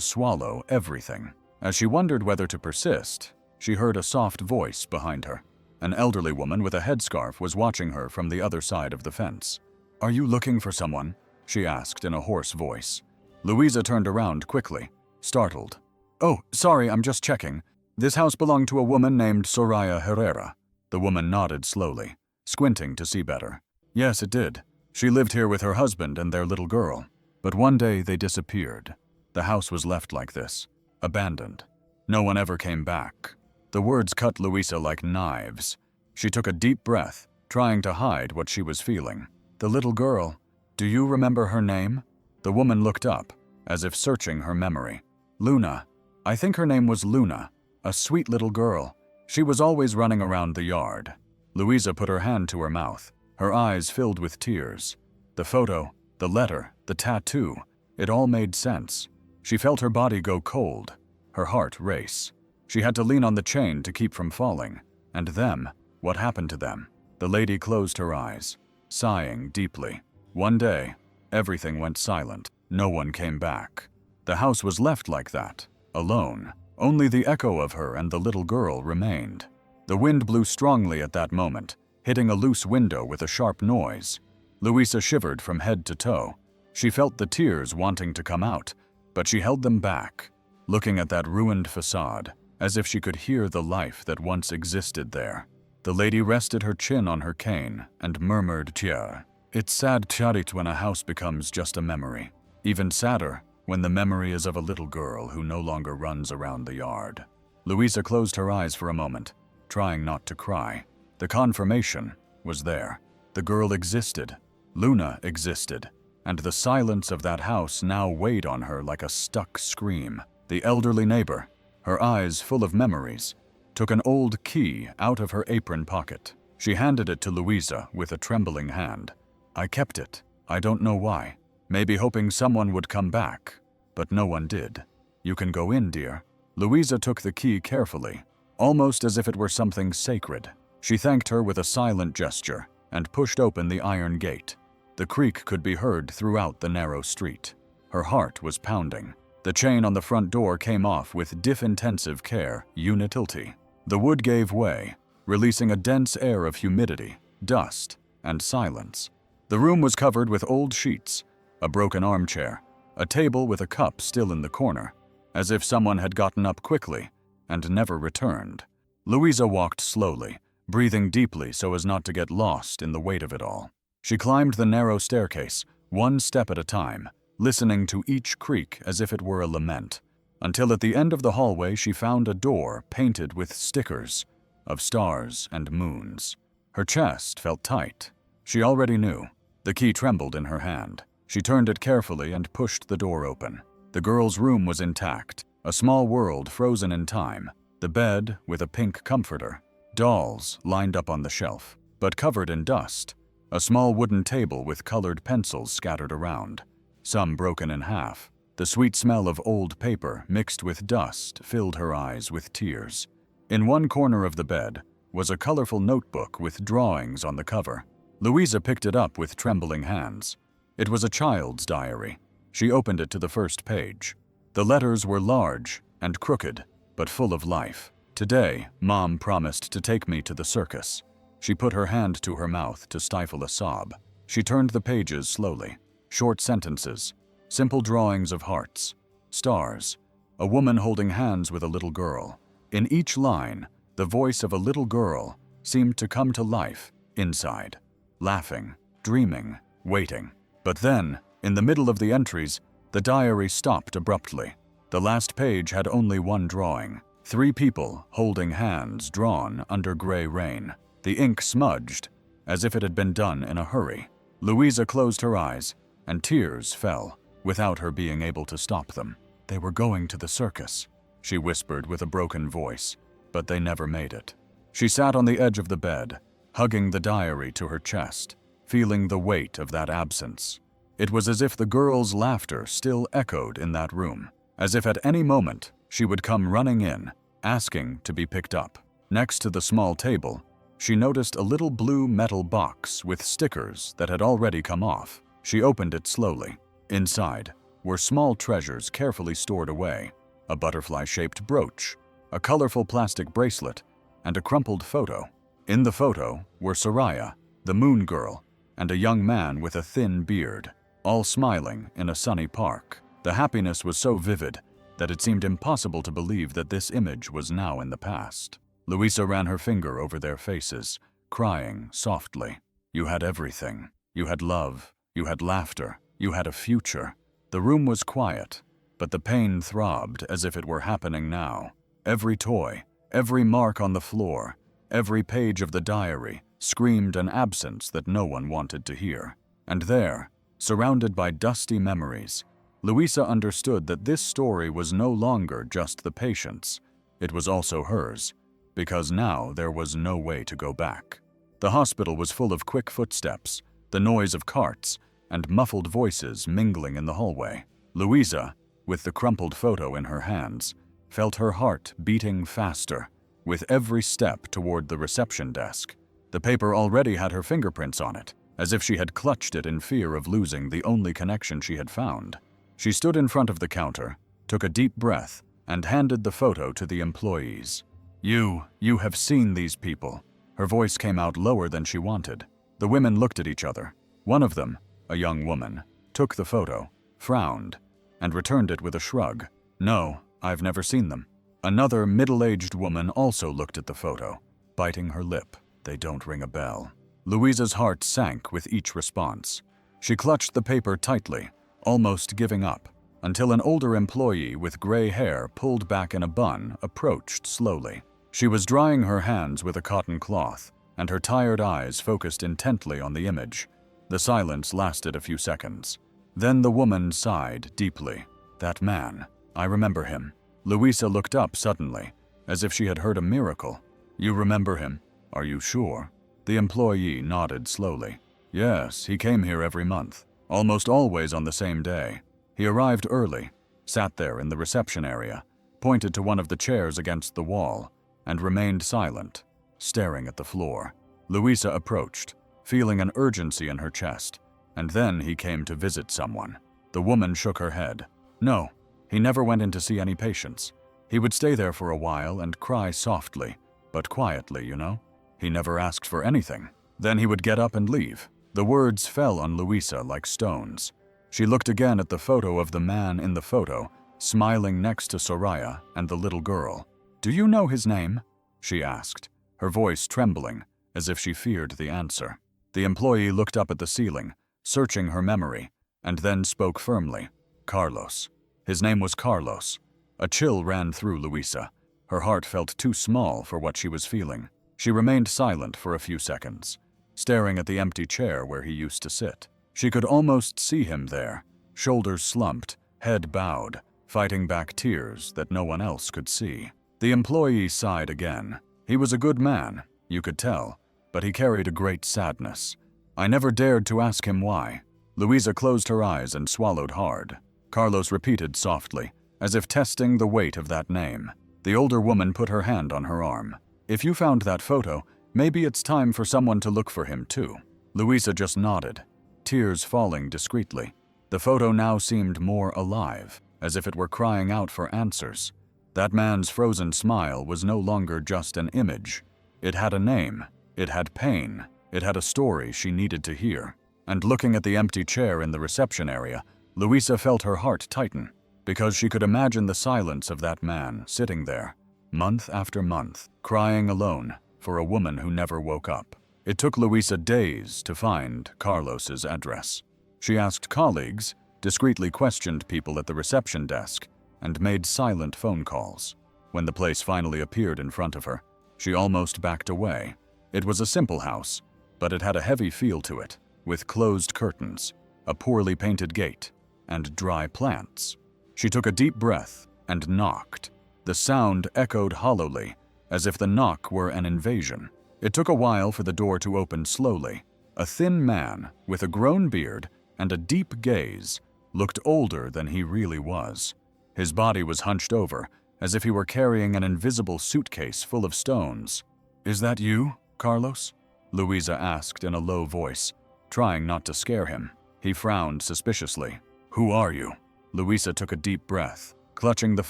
Speaker 1: swallow everything. As she wondered whether to persist, she heard a soft voice behind her. An elderly woman with a headscarf was watching her from the other side of the fence. "Are you looking for someone?" she asked in a hoarse voice. Louisa turned around quickly, startled. "Oh, sorry, I'm just checking. This house belonged to a woman named Soraya Herrera." The woman nodded slowly, squinting to see better. "Yes, it did. She lived here with her husband and their little girl. But one day they disappeared. The house was left like this, abandoned. No one ever came back." The words cut Louisa like knives. She took a deep breath, trying to hide what she was feeling. "The little girl, do you remember her name?" The woman looked up, as if searching her memory. "Luna. I think her name was Luna. A sweet little girl. She was always running around the yard." Louisa put her hand to her mouth, her eyes filled with tears. The photo, the letter, the tattoo, it all made sense. She felt her body go cold, her heart race. She had to lean on the chain to keep from falling. And them, what happened to them? The lady closed her eyes, sighing deeply. One day, everything went silent. No one came back. The house was left like that, alone. Only the echo of her and the little girl remained. The wind blew strongly at that moment, hitting a loose window with a sharp noise. Louisa shivered from head to toe. She felt the tears wanting to come out, but she held them back, looking at that ruined facade, as if she could hear the life that once existed there. The lady rested her chin on her cane and murmured, "Tia." It's sad, Charit, when a house becomes just a memory. Even sadder when the memory is of a little girl who no longer runs around the yard. Louisa closed her eyes for a moment, trying not to cry. The confirmation was there. The girl existed. Luna existed. And the silence of that house now weighed on her like a stuck scream. The elderly neighbor, her eyes full of memories, took an old key out of her apron pocket. She handed it to Louisa with a trembling hand. "I kept it. I don't know why. Maybe hoping someone would come back. But no one did. You can go in, dear." Louisa took the key carefully, almost as if it were something sacred. She thanked her with a silent gesture and pushed open the iron gate. The creak could be heard throughout the narrow street. Her heart was pounding. The chain on the front door came off with diff-intensive care, unitility. The wood gave way, releasing a dense air of humidity, dust, and silence. The room was covered with old sheets, a broken armchair, a table with a cup still in the corner, as if someone had gotten up quickly and never returned. Louisa walked slowly, breathing deeply so as not to get lost in the weight of it all. She climbed the narrow staircase, one step at a time, listening to each creak as if it were a lament, until at the end of the hallway she found a door painted with stickers of stars and moons. Her chest felt tight. She already knew. The key trembled in her hand. She turned it carefully and pushed the door open. The girl's room was intact, a small world frozen in time, the bed with a pink comforter, dolls lined up on the shelf, but covered in dust, a small wooden table with colored pencils scattered around, some broken in half. The sweet smell of old paper mixed with dust filled her eyes with tears. In one corner of the bed was a colorful notebook with drawings on the cover. Louisa picked it up with trembling hands. It was a child's diary. She opened it to the first page. The letters were large and crooked, but full of life. "Today, Mom promised to take me to the circus." She put her hand to her mouth to stifle a sob. She turned the pages slowly. Short sentences, simple drawings of hearts, stars, a woman holding hands with a little girl. In each line, the voice of a little girl seemed to come to life inside, laughing, dreaming, waiting. But then, in the middle of the entries, the diary stopped abruptly. The last page had only one drawing. 3 people holding hands drawn under gray rain. The ink smudged, as if it had been done in a hurry. Louisa closed her eyes, and tears fell, without her being able to stop them. "They were going to the circus," she whispered with a broken voice, but they never made it. She sat on the edge of the bed, hugging the diary to her chest, feeling the weight of that absence. It was as if the girl's laughter still echoed in that room, as if at any moment she would come running in, asking to be picked up. Next to the small table, she noticed a little blue metal box with stickers that had already come off. She opened it slowly. Inside were small treasures carefully stored away: a butterfly-shaped brooch, a colorful plastic bracelet, and a crumpled photo. In the photo were Soraya, the moon girl, and a young man with a thin beard, all smiling in a sunny park. The happiness was so vivid that it seemed impossible to believe that this image was now in the past. Louisa ran her finger over their faces, crying softly. You had everything. You had love. You had laughter. You had a future. The room was quiet, but the pain throbbed as if it were happening now. Every toy, every mark on the floor, every page of the diary screamed an absence that no one wanted to hear. And there, surrounded by dusty memories, Louisa understood that this story was no longer just the patient's. It was also hers, because now there was no way to go back. The hospital was full of quick footsteps, the noise of carts, and muffled voices mingling in the hallway. Louisa, with the crumpled photo in her hands, felt her heart beating faster with every step toward the reception desk. The paper already had her fingerprints on it, as if she had clutched it in fear of losing the only connection she had found. She stood in front of the counter, took a deep breath, and handed the photo to the employees. You have seen these people." Her voice came out lower than she wanted. The women looked at each other. One of them, a young woman, took the photo, frowned, and returned it with a shrug. "No, I've never seen them." Another middle-aged woman also looked at the photo, biting her lip. They don't ring a bell. Louisa's heart sank with each response. She clutched the paper tightly, almost giving up, until an older employee with gray hair pulled back in a bun approached slowly. She was drying her hands with a cotton cloth, and her tired eyes focused intently on the image. The silence lasted a few seconds. Then the woman sighed deeply. "That man, I remember him." Louisa looked up suddenly, as if she had heard a miracle. "You remember him? Are you sure?" The employee nodded slowly. "Yes, he came here every month, almost always on the same day. He arrived early, sat there in the reception area, pointed to one of the chairs against the wall, and remained silent, staring at the floor." Louisa approached, feeling an urgency in her chest, and then he came to visit someone. The woman shook her head. "No, he never went in to see any patients. He would stay there for a while and cry softly, but quietly, you know. He never asked for anything. Then he would get up and leave." The words fell on Louisa like stones. She looked again at the photo of the man in the photo, smiling next to Soraya and the little girl. "Do you know his name?" she asked, her voice trembling, as if she feared the answer. The employee looked up at the ceiling, searching her memory, and then spoke firmly. "Carlos. His name was Carlos." A chill ran through Louisa. Her heart felt too small for what she was feeling. She remained silent for a few seconds, staring at the empty chair where he used to sit. She could almost see him there, shoulders slumped, head bowed, fighting back tears that no one else could see. The employee sighed again. He was a good man, you could tell, but he carried a great sadness. I never dared to ask him why. Louisa closed her eyes and swallowed hard. Carlos repeated softly, as if testing the weight of that name. The older woman put her hand on her arm. "If you found that photo, maybe it's time for someone to look for him too." Louisa just nodded, tears falling discreetly. The photo now seemed more alive, as if it were crying out for answers. That man's frozen smile was no longer just an image. It had a name, it had pain, it had a story she needed to hear. And looking at the empty chair in the reception area, Louisa felt her heart tighten, because she could imagine the silence of that man sitting there, month after month, crying alone for a woman who never woke up. It took Louisa days to find Carlos's address. She asked colleagues, discreetly questioned people at the reception desk, and made silent phone calls. When the place finally appeared in front of her, she almost backed away. It was a simple house, but it had a heavy feel to it, with closed curtains, a poorly painted gate, and dry plants. She took a deep breath and knocked. The sound echoed hollowly, as if the knock were an invasion. It took a while for the door to open slowly. A thin man, with a grown beard and a deep gaze, looked older than he really was. His body was hunched over, as if he were carrying an invisible suitcase full of stones. "Is that you, Carlos?" Luisa asked in a low voice, trying not to scare him. He frowned suspiciously. "Who are you?" Luisa took a deep breath, clutching the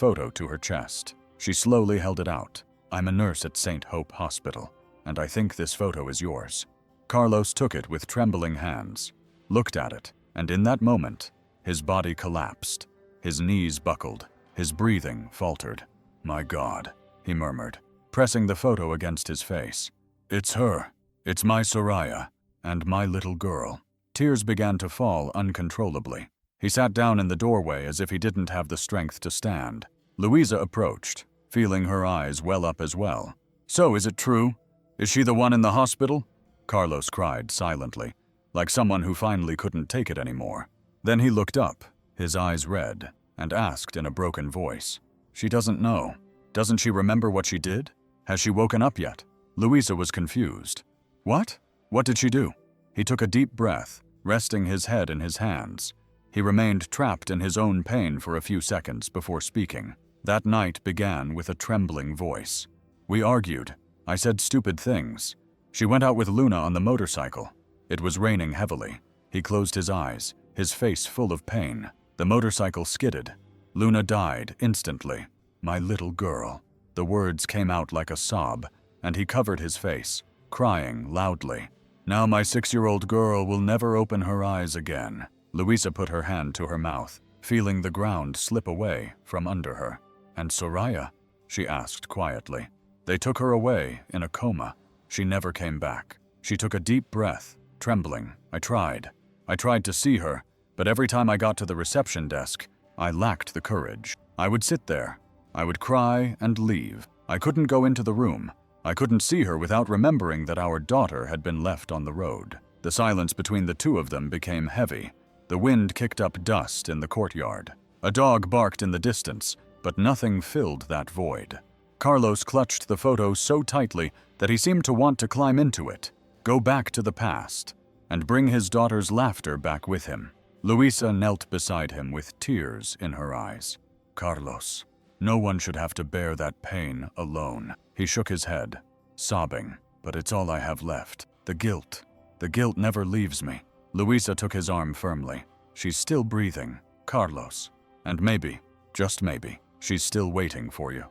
Speaker 1: photo to her chest. She slowly held it out. "I'm a nurse at St. Hope Hospital, and I think this photo is yours." Carlos took it with trembling hands, looked at it, and in that moment, his body collapsed. His knees buckled, his breathing faltered. "My God," he murmured, pressing the photo against his face. "It's her. It's my Soraya, and my little girl." Tears began to fall uncontrollably. He sat down in the doorway as if he didn't have the strength to stand. Luisa approached, feeling her eyes well up as well. "So, is it true? Is she the one in the hospital?" Carlos cried silently, like someone who finally couldn't take it anymore. Then he looked up, his eyes red, and asked in a broken voice, "She doesn't know. Doesn't she remember what she did? Has she woken up yet?" Luisa was confused. "What? What did she do?" He took a deep breath, resting his head in his hands. He remained trapped in his own pain for a few seconds before speaking. That night began with a trembling voice. "We argued. I said stupid things. She went out with Luna on the motorcycle. It was raining heavily." He closed his eyes, his face full of pain. The motorcycle skidded. Luna died instantly. "My little girl." The words came out like a sob, and he covered his face, crying loudly. "Now my 6-year-old girl will never open her eyes again." Luisa put her hand to her mouth, feeling the ground slip away from under her. "And Soraya?" she asked quietly. "They took her away in a coma. She never came back." She took a deep breath, trembling. I tried to see her, but every time I got to the reception desk, I lacked the courage. I would sit there. I would cry and leave. I couldn't go into the room. I couldn't see her without remembering that our daughter had been left on the road. The silence between the two of them became heavy. The wind kicked up dust in the courtyard. A dog barked in the distance, but nothing filled that void. Carlos clutched the photo so tightly that he seemed to want to climb into it, go back to the past, and bring his daughter's laughter back with him. Luisa knelt beside him with tears in her eyes. "Carlos, no one should have to bear that pain alone." He shook his head, sobbing. "But it's all I have left. The guilt. The guilt never leaves me." Luisa took his arm firmly. "She's still breathing, Carlos. And maybe, just maybe, she's still waiting for you.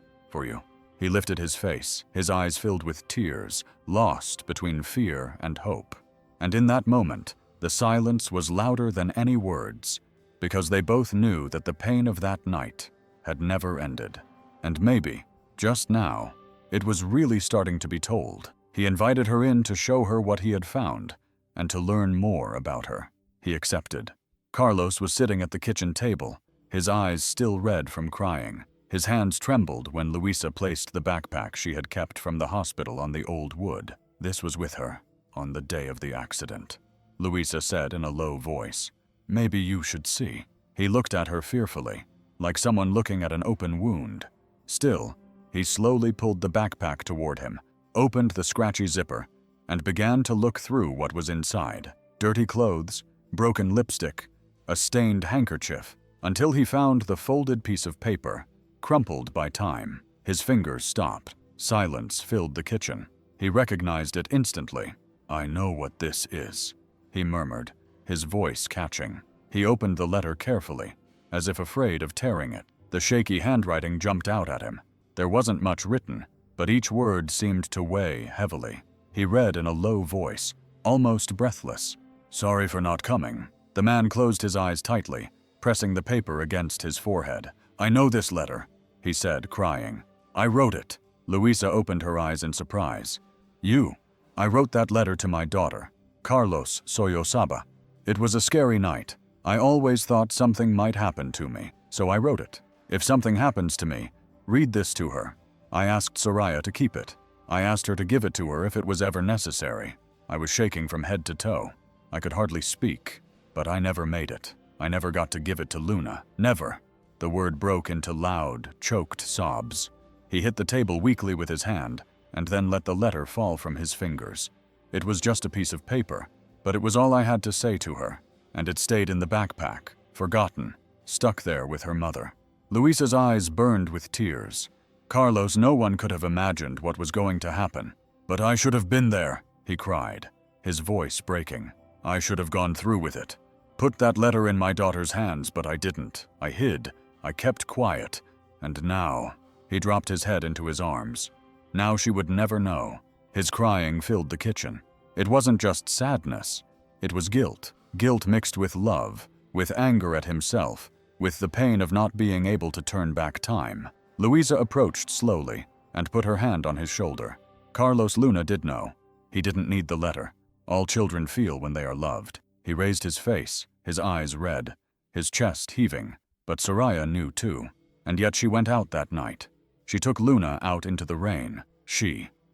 Speaker 1: He lifted his face, his eyes filled with tears, lost between fear and hope. And in that moment, the silence was louder than any words, because they both knew that the pain of that night had never ended. And maybe, just now, it was really starting to be told. He invited her in to show her what he had found, and to learn more about her. He accepted. Carlos was sitting at the kitchen table, his eyes still red from crying. His hands trembled when Luisa placed the backpack she had kept from the hospital on the old wood. "This was with her on the day of the accident," Luisa said in a low voice. "Maybe you should see." He looked at her fearfully, like someone looking at an open wound. Still, he slowly pulled the backpack toward him, opened the scratchy zipper, and began to look through what was inside. Dirty clothes, broken lipstick, a stained handkerchief, until he found the folded piece of paper, crumpled by time. His fingers stopped. Silence filled the kitchen. He recognized it instantly. "I know what this is," he murmured, his voice catching. He opened the letter carefully, as if afraid of tearing it. The shaky handwriting jumped out at him. There wasn't much written, but each word seemed to weigh heavily. He read in a low voice, almost breathless. "Sorry for not coming." The man closed his eyes tightly, pressing the paper against his forehead. "I know this letter," he said, crying. "I wrote it." Luisa opened her eyes in surprise. "You? I wrote that letter to my daughter, Carlos Soyosaba. It was a scary night. I always thought something might happen to me, so I wrote it. If something happens to me, read this to her. I asked Soraya to keep it. I asked her to give it to her if it was ever necessary. I was shaking from head to toe. I could hardly speak, but I never made it. I never got to give it to Luna. Never." The word broke into loud, choked sobs. He hit the table weakly with his hand, and then let the letter fall from his fingers. It was just a piece of paper, but it was all I had to say to her. and it stayed in the backpack, forgotten, stuck there with her mother. Luisa's eyes burned with tears. Carlos, no one could have imagined what was going to happen. "But I should have been there," he cried, his voice breaking. "I should have gone through with it. Put that letter in my daughter's hands, but I didn't. I hid. I kept quiet. And now..." He dropped his head into his arms. Now she would never know. His crying filled the kitchen. It wasn't just sadness. It was guilt. Guilt mixed with love, with anger at himself, with the pain of not being able to turn back time. Luisa approached slowly and put her hand on his shoulder. Carlos Luna did know. He didn't need the letter. All children feel when they are loved. He raised his face, his eyes red, his chest heaving. But Soraya knew too. And yet she went out that night. She took Luna out into the rain.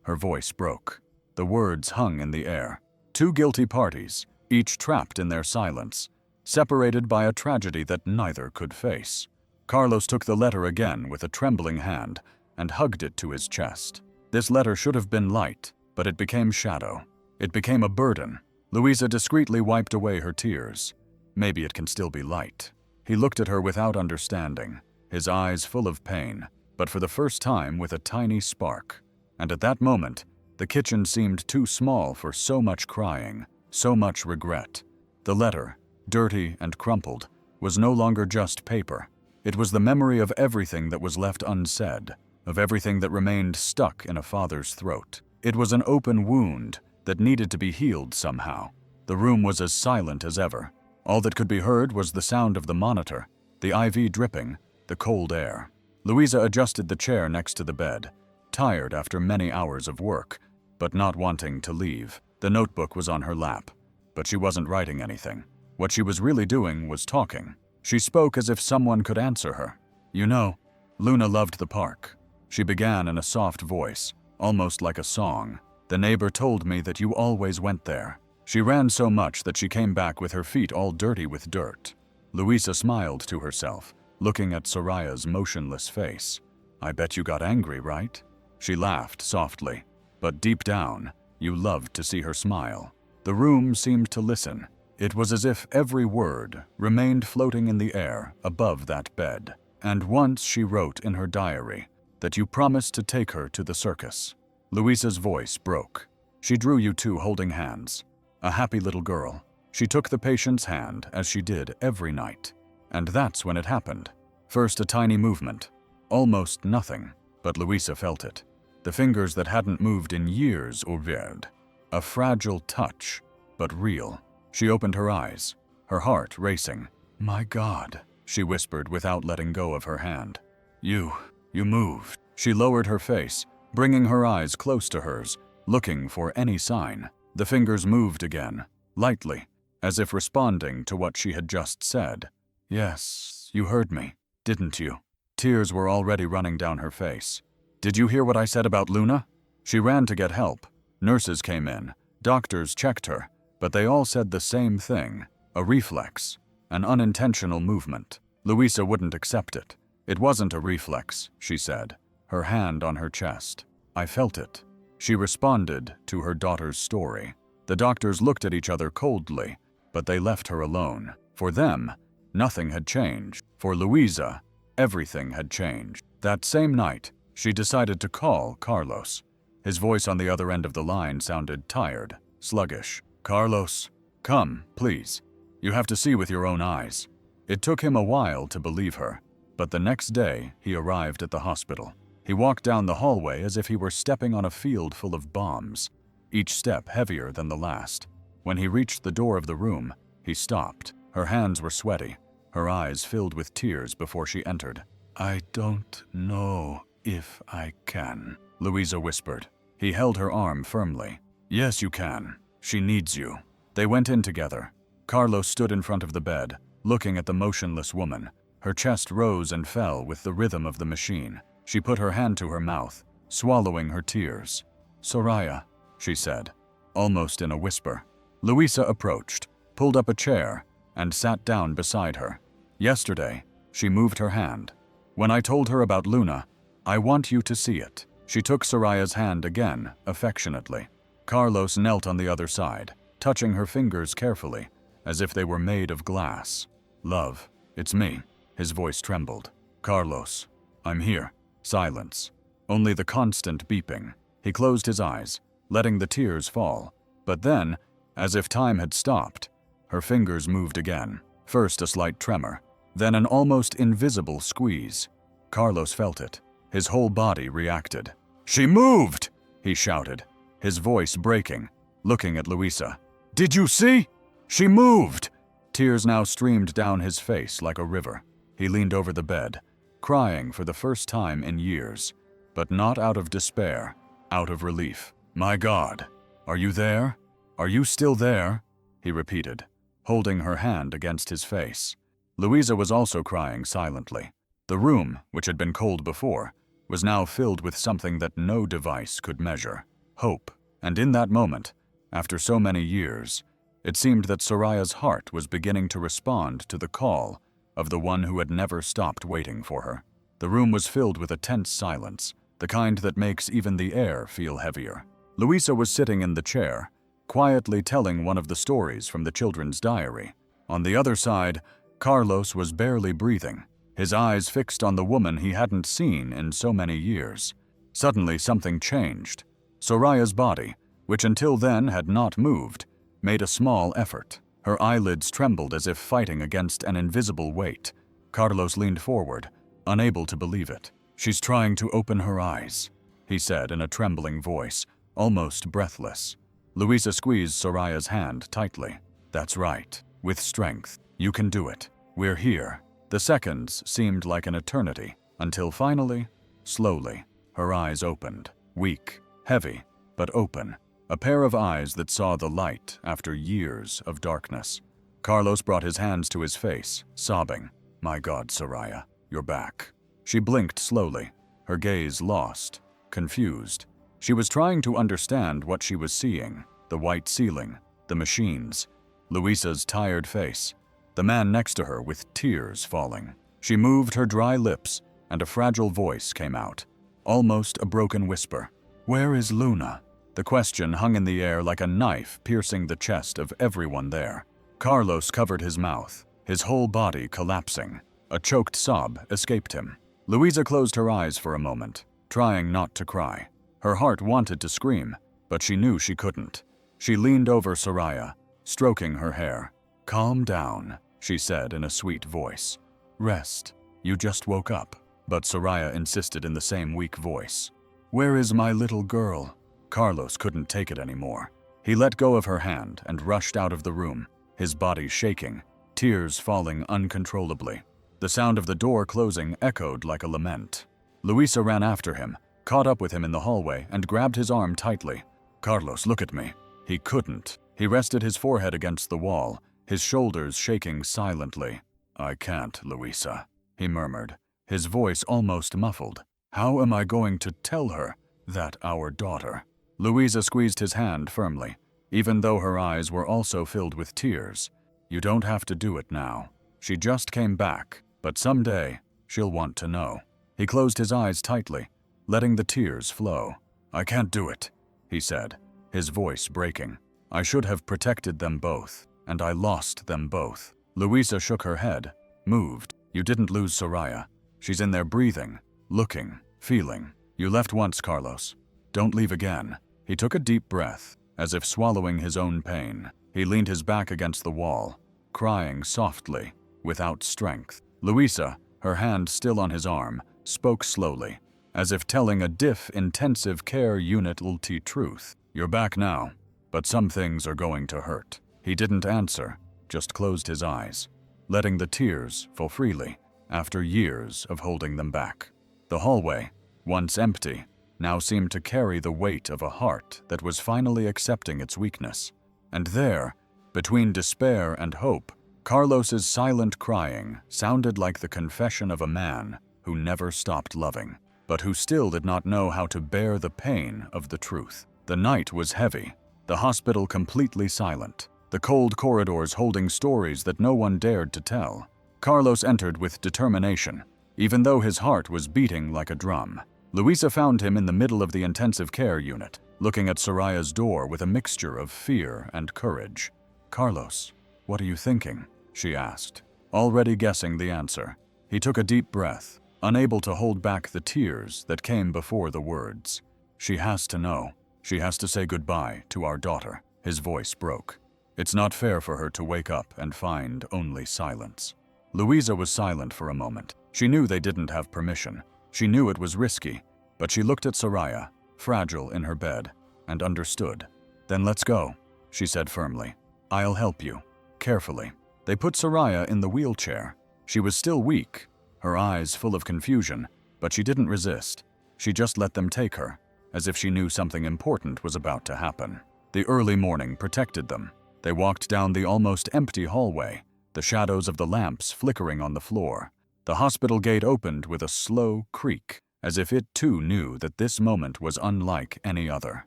Speaker 1: Her voice broke. The words hung in the air. Two guilty parties, each trapped in their silence, separated by a tragedy that neither could face. Carlos took the letter again with a trembling hand and hugged it to his chest. This letter should have been light, but it became shadow. It became a burden. Luisa discreetly wiped away her tears. Maybe it can still be light. He looked at her without understanding, his eyes full of pain, but for the first time with a tiny spark. And at that moment, the kitchen seemed too small for so much crying, so much regret. The letter, dirty and crumpled, was no longer just paper. It was the memory of everything that was left unsaid, of everything that remained stuck in a father's throat. It was an open wound that needed to be healed somehow. The room was as silent as ever. All that could be heard was the sound of the monitor, the IV dripping, the cold air. Luisa adjusted the chair next to the bed, tired after many hours of work, but not wanting to leave. The notebook was on her lap, but she wasn't writing anything. What she was really doing was talking. She spoke as if someone could answer her. "You know, Luna loved the park." She began in a soft voice, almost like a song. "The neighbor told me that you always went there. She ran so much that she came back with her feet all dirty with dirt." Luisa smiled to herself, looking at Soraya's motionless face. "I bet you got angry, right?" She laughed softly, but deep down, you loved to see her smile. The room seemed to listen. It was as if every word remained floating in the air above that bed. "And once she wrote in her diary that you promised to take her to the circus." Luisa's voice broke. She drew you two holding hands. A happy little girl. She took the patient's hand as she did every night. And that's when it happened. First a tiny movement, almost nothing, but Luisa felt it. The fingers that hadn't moved in years ouvred. A fragile touch, but real. She opened her eyes, her heart racing. "My God," she whispered without letting go of her hand. You moved." She lowered her face, bringing her eyes close to hers, looking for any sign. The fingers moved again, lightly, as if responding to what she had just said. "Yes, you heard me, didn't you?" Tears were already running down her face. "Did you hear what I said about Luna?" She ran to get help. Nurses came in, doctors checked her, but they all said the same thing, a reflex, an unintentional movement. Luisa wouldn't accept it. "It wasn't a reflex," she said, her hand on her chest. "I felt it." She responded to her daughter's story. The doctors looked at each other coldly, but they left her alone. For them, nothing had changed. For Luisa, everything had changed. That same night, she decided to call Carlos. His voice on the other end of the line sounded tired, sluggish. "Carlos, come, please. You have to see with your own eyes." It took him a while to believe her, but the next day he arrived at the hospital. He walked down the hallway as if he were stepping on a field full of bombs, each step heavier than the last. When he reached the door of the room, he stopped. Her hands were sweaty, her eyes filled with tears before she entered. "I don't know if I can," Luisa whispered. He held her arm firmly. "Yes, you can. She needs you." They went in together. Carlos stood in front of the bed, looking at the motionless woman. Her chest rose and fell with the rhythm of the machine. She put her hand to her mouth, swallowing her tears. "Soraya," she said, almost in a whisper. Luisa approached, pulled up a chair, and sat down beside her. "Yesterday, she moved her hand. When I told her about Luna, I want you to see it." She took Soraya's hand again, affectionately. Carlos knelt on the other side, touching her fingers carefully, as if they were made of glass. "Love, it's me." His voice trembled. "Carlos, I'm here." Silence. Only the constant beeping. He closed his eyes, letting the tears fall. But then, as if time had stopped, her fingers moved again. First a slight tremor, then an almost invisible squeeze. Carlos felt it. His whole body reacted. "She moved!" he shouted, his voice breaking, looking at Luisa. "Did you see? She moved!" Tears now streamed down his face like a river. He leaned over the bed, crying for the first time in years, but not out of despair, out of relief. "My God, are you there? Are you still there?" he repeated, holding her hand against his face. Luisa was also crying silently. The room, which had been cold before, was now filled with something that no device could measure. Hope. And in that moment, after so many years, it seemed that Soraya's heart was beginning to respond to the call of the one who had never stopped waiting for her. The room was filled with a tense silence, the kind that makes even the air feel heavier. Luisa was sitting in the chair, quietly telling one of the stories from the children's diary. On the other side, Carlos was barely breathing, his eyes fixed on the woman he hadn't seen in so many years. Suddenly something changed. Soraya's body, which until then had not moved, made a small effort. Her eyelids trembled as if fighting against an invisible weight. Carlos leaned forward, unable to believe it. "She's trying to open her eyes," he said in a trembling voice, almost breathless. Luisa squeezed Soraya's hand tightly. "That's right. With strength. You can do it. We're here." The seconds seemed like an eternity, until finally, slowly, her eyes opened. Weak, heavy, but open. A pair of eyes that saw the light after years of darkness. Carlos brought his hands to his face, sobbing. "My God, Soraya, you're back." She blinked slowly, her gaze lost, confused. She was trying to understand what she was seeing: the white ceiling, the machines, Luisa's tired face, the man next to her with tears falling. She moved her dry lips, and a fragile voice came out, almost a broken whisper. "Where is Luna?" The question hung in the air like a knife piercing the chest of everyone there. Carlos covered his mouth, his whole body collapsing. A choked sob escaped him. Luisa closed her eyes for a moment, trying not to cry. Her heart wanted to scream, but she knew she couldn't. She leaned over Soraya, stroking her hair. "Calm down," she said in a sweet voice. "Rest. You just woke up." But Soraya insisted in the same weak voice. "Where is my little girl?" Carlos couldn't take it anymore. He let go of her hand and rushed out of the room, his body shaking, tears falling uncontrollably. The sound of the door closing echoed like a lament. Luisa ran after him, caught up with him in the hallway, and grabbed his arm tightly. "Carlos, look at me." He couldn't. He rested his forehead against the wall, his shoulders shaking silently. "I can't, Luisa," he murmured, his voice almost muffled. "How am I going to tell her that our daughter—" Luisa squeezed his hand firmly, even though her eyes were also filled with tears. "You don't have to do it now. She just came back, but someday she'll want to know." He closed his eyes tightly, letting the tears flow. "I can't do it," he said, his voice breaking. "I should have protected them both, and I lost them both." Luisa shook her head, moved. "You didn't lose Soraya. She's in there breathing, looking, feeling. You left once, Carlos. Don't leave again." He took a deep breath, as if swallowing his own pain. He leaned his back against the wall, crying softly, without strength. Luisa, her hand still on his arm, spoke slowly, as if telling a intensive care unit ulti truth. "You're back now, but some things are going to hurt." He didn't answer, just closed his eyes, letting the tears fall freely after years of holding them back. The hallway, once empty, now seemed to carry the weight of a heart that was finally accepting its weakness. And there, between despair and hope, Carlos's silent crying sounded like the confession of a man who never stopped loving, but who still did not know how to bear the pain of the truth. The night was heavy, the hospital completely silent, the cold corridors holding stories that no one dared to tell. Carlos entered with determination, even though his heart was beating like a drum. Luisa found him in the middle of the intensive care unit, looking at Soraya's door with a mixture of fear and courage. "Carlos, "What are you thinking?" she asked, already guessing the answer. He took a deep breath, unable to hold back the tears that came before the words. "She has to know. She has to say goodbye to our daughter." His voice broke. It's not fair for her to wake up and find only silence. Louisa was silent for a moment. She knew they didn't have permission. She knew it was risky, but she looked at Soraya, fragile in her bed, and understood. "Then let's go," she said firmly. "I'll help you." Carefully, they put Soraya in the wheelchair. She was still weak, her eyes full of confusion, but she didn't resist. She just let them take her, as if she knew something important was about to happen. The early morning protected them. They walked down the almost empty hallway, the shadows of the lamps flickering on the floor. The hospital gate opened with a slow creak, as if it too knew that this moment was unlike any other.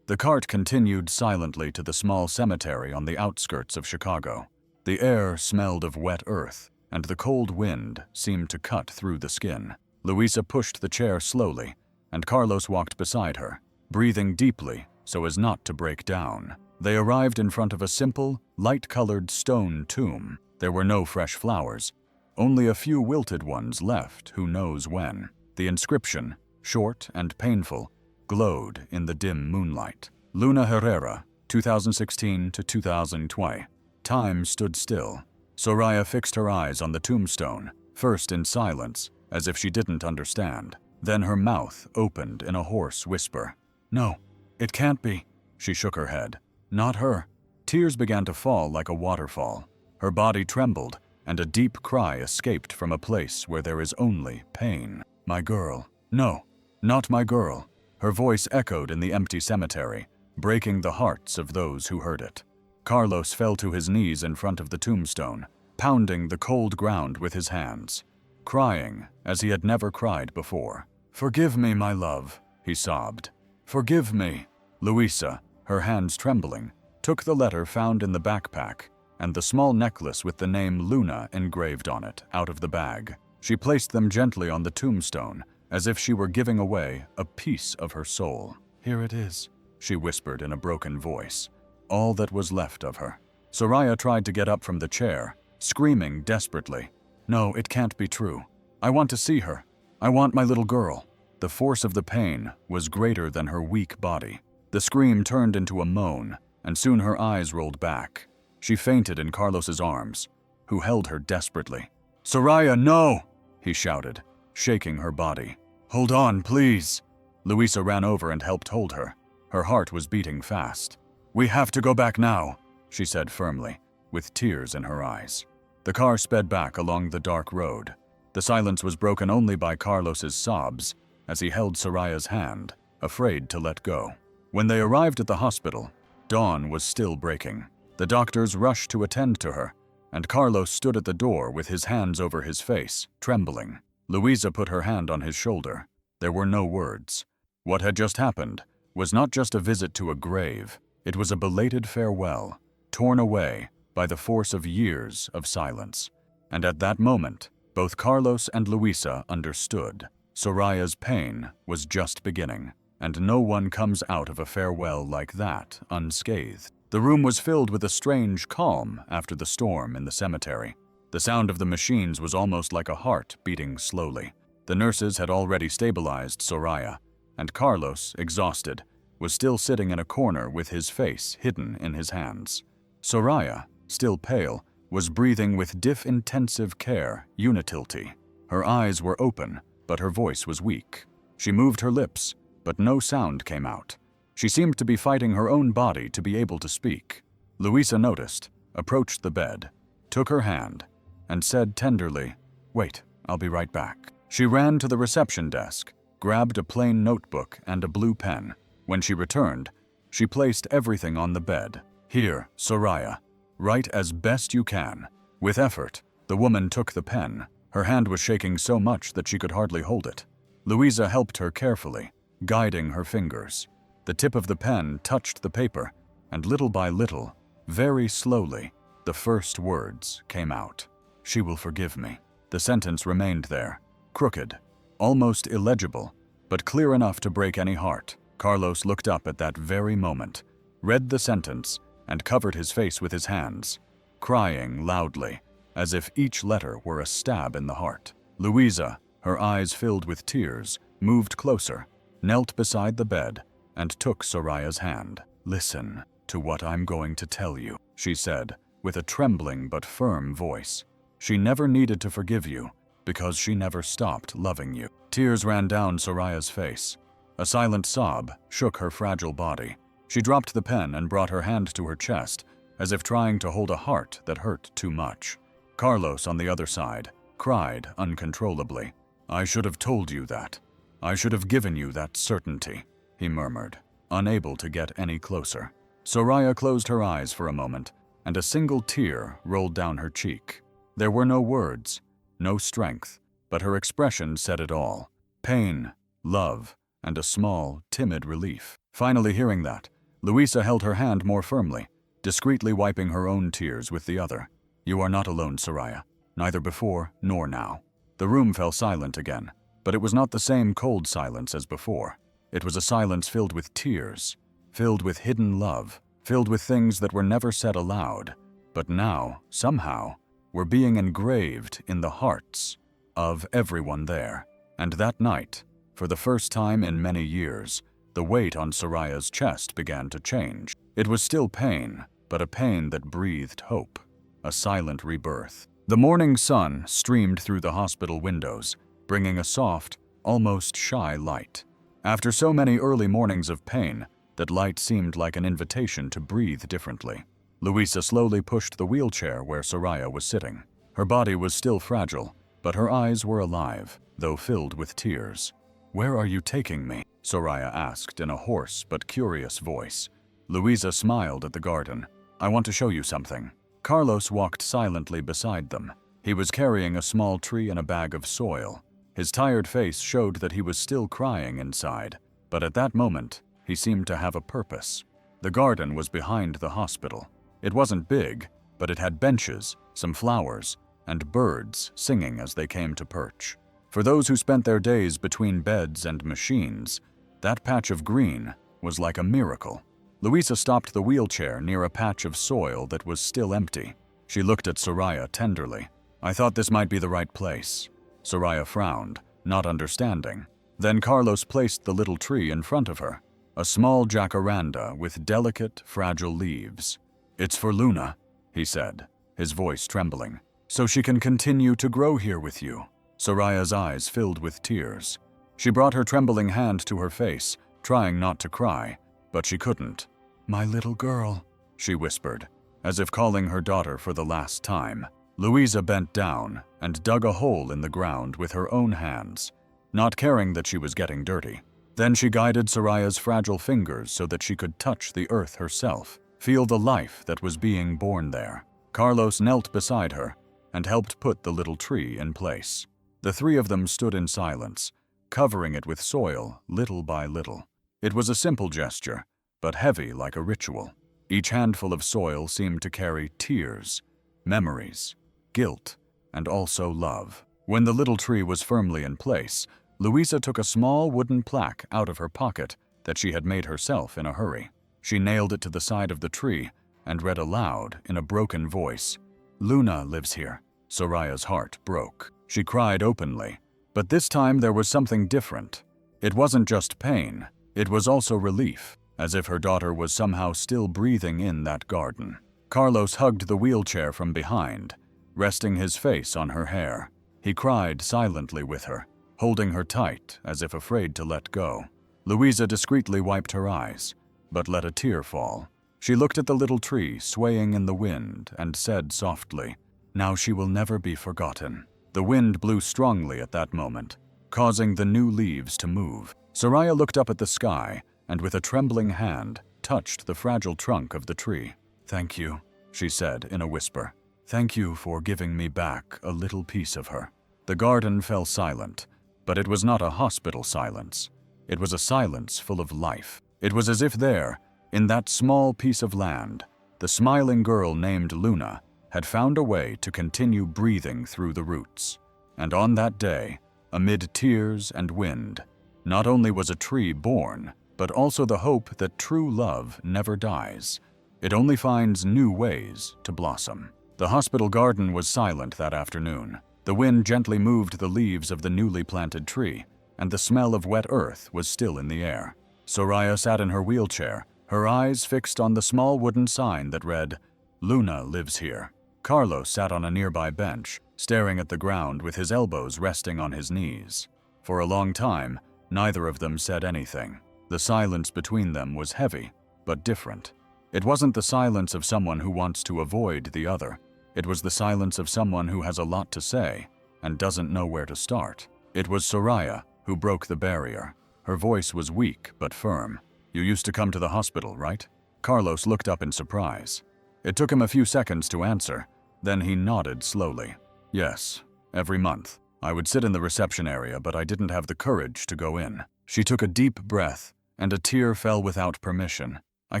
Speaker 1: The cart continued silently to the small cemetery on the outskirts of Chicago. The air smelled of wet earth, and the cold wind seemed to cut through the skin. Louisa pushed the chair slowly, and Carlos walked beside her, breathing deeply so as not to break down. They arrived in front of a simple, light-colored stone tomb. There were no fresh flowers, only a few wilted ones left who knows when. The inscription, short and painful, glowed in the dim moonlight. Luna Herrera, 2016 to 2020. Time stood still. Soraya fixed her eyes on the tombstone, first in silence, as if she didn't understand. Then her mouth opened in a hoarse whisper. "No, it can't be." She shook her head. "Not her." Tears began to fall like a waterfall. Her body trembled, and a deep cry escaped from a place where there is only pain. "My girl. No, not my girl." Her voice echoed in the empty cemetery, breaking the hearts of those who heard it. Carlos fell to his knees in front of the tombstone, pounding the cold ground with his hands, crying as he had never cried before. "Forgive me, my love," he sobbed. "Forgive me." Louisa, her hands trembling, took the letter found in the backpack and the small necklace with the name Luna engraved on it out of the bag. She placed them gently on the tombstone, as if she were giving away a piece of her soul. "Here it is," she whispered in a broken voice, all that was left of her. Soraya tried to get up from the chair, screaming desperately. "No, it can't be true. I want to see her. I want my little girl." The force of the pain was greater than her weak body. The scream turned into a moan, and soon her eyes rolled back. She fainted in Carlos's arms, who held her desperately. "Soraya, no!" he shouted, shaking her body. "Hold on, please." Louisa ran over and helped hold her. Her heart was beating fast. "We have to go back now," she said firmly, with tears in her eyes. The car sped back along the dark road. The silence was broken only by Carlos's sobs as he held Soraya's hand, afraid to let go. When they arrived at the hospital, dawn was still breaking. The doctors rushed to attend to her, and Carlos stood at the door with his hands over his face, trembling. Louisa put her hand on his shoulder. There were no words. What had just happened was not just a visit to a grave. It was a belated farewell, torn away by the force of years of silence. And at that moment, both Carlos and Louisa understood. Soraya's pain was just beginning, and no one comes out of a farewell like that unscathed. The room was filled with a strange calm after the storm in the cemetery. The sound of the machines was almost like a heart beating slowly. The nurses had already stabilized Soraya, and Carlos, exhausted, was still sitting in a corner with his face hidden in his hands. Soraya, still pale, was breathing with intensive care, unitility. Her eyes were open, but her voice was weak. She moved her lips, but no sound came out. She seemed to be fighting her own body to be able to speak. Louisa noticed, approached the bed, took her hand, and said tenderly, "Wait, I'll be right back." She ran to the reception desk, grabbed a plain notebook and a blue pen. When she returned, she placed everything on the bed. "Here, Soraya, write as best you can." With effort, the woman took the pen. Her hand was shaking so much that she could hardly hold it. Louisa helped her carefully, guiding her fingers. The tip of the pen touched the paper, and little by little, very slowly, the first words came out. "She will forgive me." The sentence remained there, crooked, almost illegible, but clear enough to break any heart. Carlos looked up at that very moment, read the sentence, and covered his face with his hands. crying loudly, as if each letter were a stab in the heart. Louisa, her eyes filled with tears, moved closer, knelt beside the bed, and took Soraya's hand. "Listen to what I'm going to tell you," she said, with a trembling but firm voice. "She never needed to forgive you, because she never stopped loving you." Tears ran down Soraya's face. A silent sob shook her fragile body. She dropped the pen and brought her hand to her chest, as if trying to hold a heart that hurt too much. Carlos, on the other side, cried uncontrollably. "I should have told you that. I should have given you that certainty," he murmured, unable to get any closer. Soraya closed her eyes for a moment, and a single tear rolled down her cheek. There were no words, no strength, but her expression said it all. Pain, love, and a small, timid relief. Finally hearing that, Louisa held her hand more firmly, discreetly wiping her own tears with the other. "You are not alone, Soraya, neither before nor now." The room fell silent again, but it was not the same cold silence as before. It was a silence filled with tears, filled with hidden love, filled with things that were never said aloud, but now, somehow, were being engraved in the hearts of everyone there. And that night, for the first time in many years, the weight on Soraya's chest began to change. It was still pain, but a pain that breathed hope, a silent rebirth. The morning sun streamed through the hospital windows, bringing a soft, almost shy light. After so many early mornings of pain, that light seemed like an invitation to breathe differently. Louisa slowly pushed the wheelchair where Soraya was sitting. Her body was still fragile, but her eyes were alive, though filled with tears. "Where are you taking me?" Soraya asked in a hoarse but curious voice. Louisa smiled at the garden. "I want to show you something." Carlos walked silently beside them. He was carrying a small tree and a bag of soil. His tired face showed that he was still crying inside, but at that moment, he seemed to have a purpose. The garden was behind the hospital. It wasn't big, but it had benches, some flowers, and birds singing as they came to perch. For those who spent their days between beds and machines, that patch of green was like a miracle. Louisa stopped the wheelchair near a patch of soil that was still empty. She looked at Soraya tenderly. "I thought this might be the right place." Soraya frowned, not understanding. Then Carlos placed the little tree in front of her, a small jacaranda with delicate, fragile leaves. "It's for Luna," he said, his voice trembling, "so she can continue to grow here with you." Soraya's eyes filled with tears. She brought her trembling hand to her face, trying not to cry, but she couldn't. "My little girl," she whispered, as if calling her daughter for the last time. Louisa bent down and dug a hole in the ground with her own hands, not caring that she was getting dirty. Then she guided Soraya's fragile fingers so that she could touch the earth herself, feel the life that was being born there. Carlos knelt beside her and helped put the little tree in place. The three of them stood in silence, covering it with soil little by little. It was a simple gesture, but heavy like a ritual. Each handful of soil seemed to carry tears, memories, guilt, and also love. When the little tree was firmly in place, Louisa took a small wooden plaque out of her pocket that she had made herself in a hurry. She nailed it to the side of the tree and read aloud in a broken voice, "Luna lives here." Soraya's heart broke. She cried openly, but this time there was something different. It wasn't just pain, it was also relief, as if her daughter was somehow still breathing in that garden. Carlos hugged the wheelchair from behind, resting his face on her hair. He cried silently with her, holding her tight as if afraid to let go. Louisa discreetly wiped her eyes, but let a tear fall. She looked at the little tree swaying in the wind and said softly, "Now she will never be forgotten." The wind blew strongly at that moment, causing the new leaves to move. Soraya looked up at the sky and with a trembling hand touched the fragile trunk of the tree. "Thank you," she said in a whisper. "Thank you for giving me back a little piece of her." The garden fell silent, but it was not a hospital silence. It was a silence full of life. It was as if there, in that small piece of land, the smiling girl named Luna had found a way to continue breathing through the roots. And on that day, amid tears and wind, not only was a tree born, but also the hope that true love never dies. It only finds new ways to blossom. The hospital garden was silent that afternoon. The wind gently moved the leaves of the newly planted tree, and the smell of wet earth was still in the air. Soraya sat in her wheelchair, her eyes fixed on the small wooden sign that read, "Luna lives here." Carlos sat on a nearby bench, staring at the ground with his elbows resting on his knees. For a long time, neither of them said anything. The silence between them was heavy, but different. It wasn't the silence of someone who wants to avoid the other. It was the silence of someone who has a lot to say and doesn't know where to start. It was Soraya who broke the barrier. Her voice was weak but firm. "You used to come to the hospital, right?" Carlos looked up in surprise. It took him a few seconds to answer, then he nodded slowly. "Yes, every month. I would sit in the reception area, but I didn't have the courage to go in." She took a deep breath, and a tear fell without permission. "I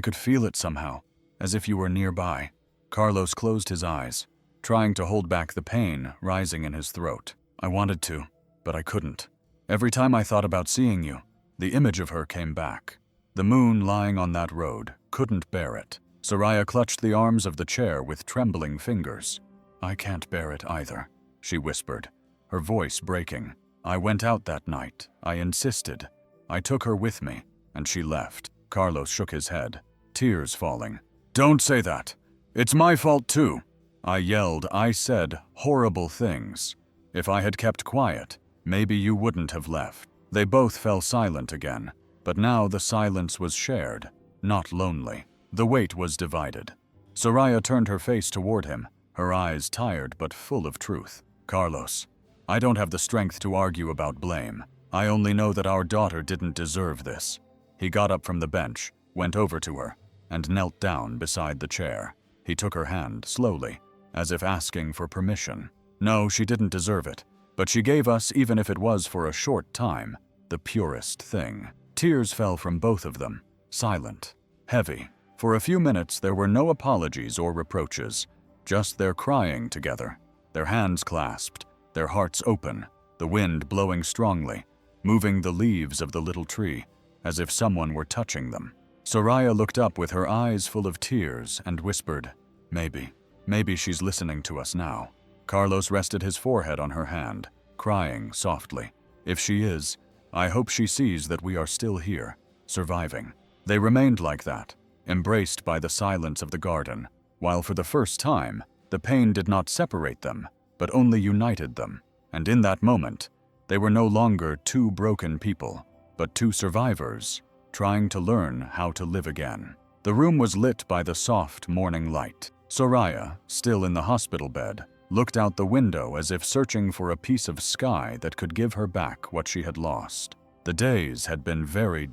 Speaker 1: could feel it somehow, as if you were nearby." Carlos closed his eyes, trying to hold back the pain rising in his throat. "I wanted to, but I couldn't. Every time I thought about seeing you, the image of her came back. The moon lying on that road couldn't bear it." Soraya clutched the arms of the chair with trembling fingers. "I can't bear it either," she whispered, her voice breaking. "I went out that night. I insisted. I took her with me, and she left." Carlos shook his head, tears falling. "Don't say that. It's my fault too. I yelled, I said horrible things. If I had kept quiet, maybe you wouldn't have left." They both fell silent again, but now the silence was shared, not lonely. The weight was divided. Soraya turned her face toward him, her eyes tired but full of truth. "Carlos, I don't have the strength to argue about blame. I only know that our daughter didn't deserve this." He got up from the bench, went over to her, and knelt down beside the chair. He took her hand slowly, as if asking for permission. "No, she didn't deserve it, but she gave us, even if it was for a short time, the purest thing." Tears fell from both of them, silent, heavy. For a few minutes there were no apologies or reproaches, just their crying together, their hands clasped, their hearts open, the wind blowing strongly, moving the leaves of the little tree, as if someone were touching them. Soraya looked up with her eyes full of tears and whispered, Maybe she's listening to us now." Carlos rested his forehead on her hand, crying softly. "If she is, I hope she sees that we are still here, surviving." They remained like that, embraced by the silence of the garden, while for the first time, the pain did not separate them, but only united them. And in that moment, they were no longer two broken people, but two survivors, trying to learn how to live again. The room was lit by the soft morning light. Soraya, still in the hospital bed, looked out the window as if searching for a piece of sky that could give her back what she had lost. The days had been very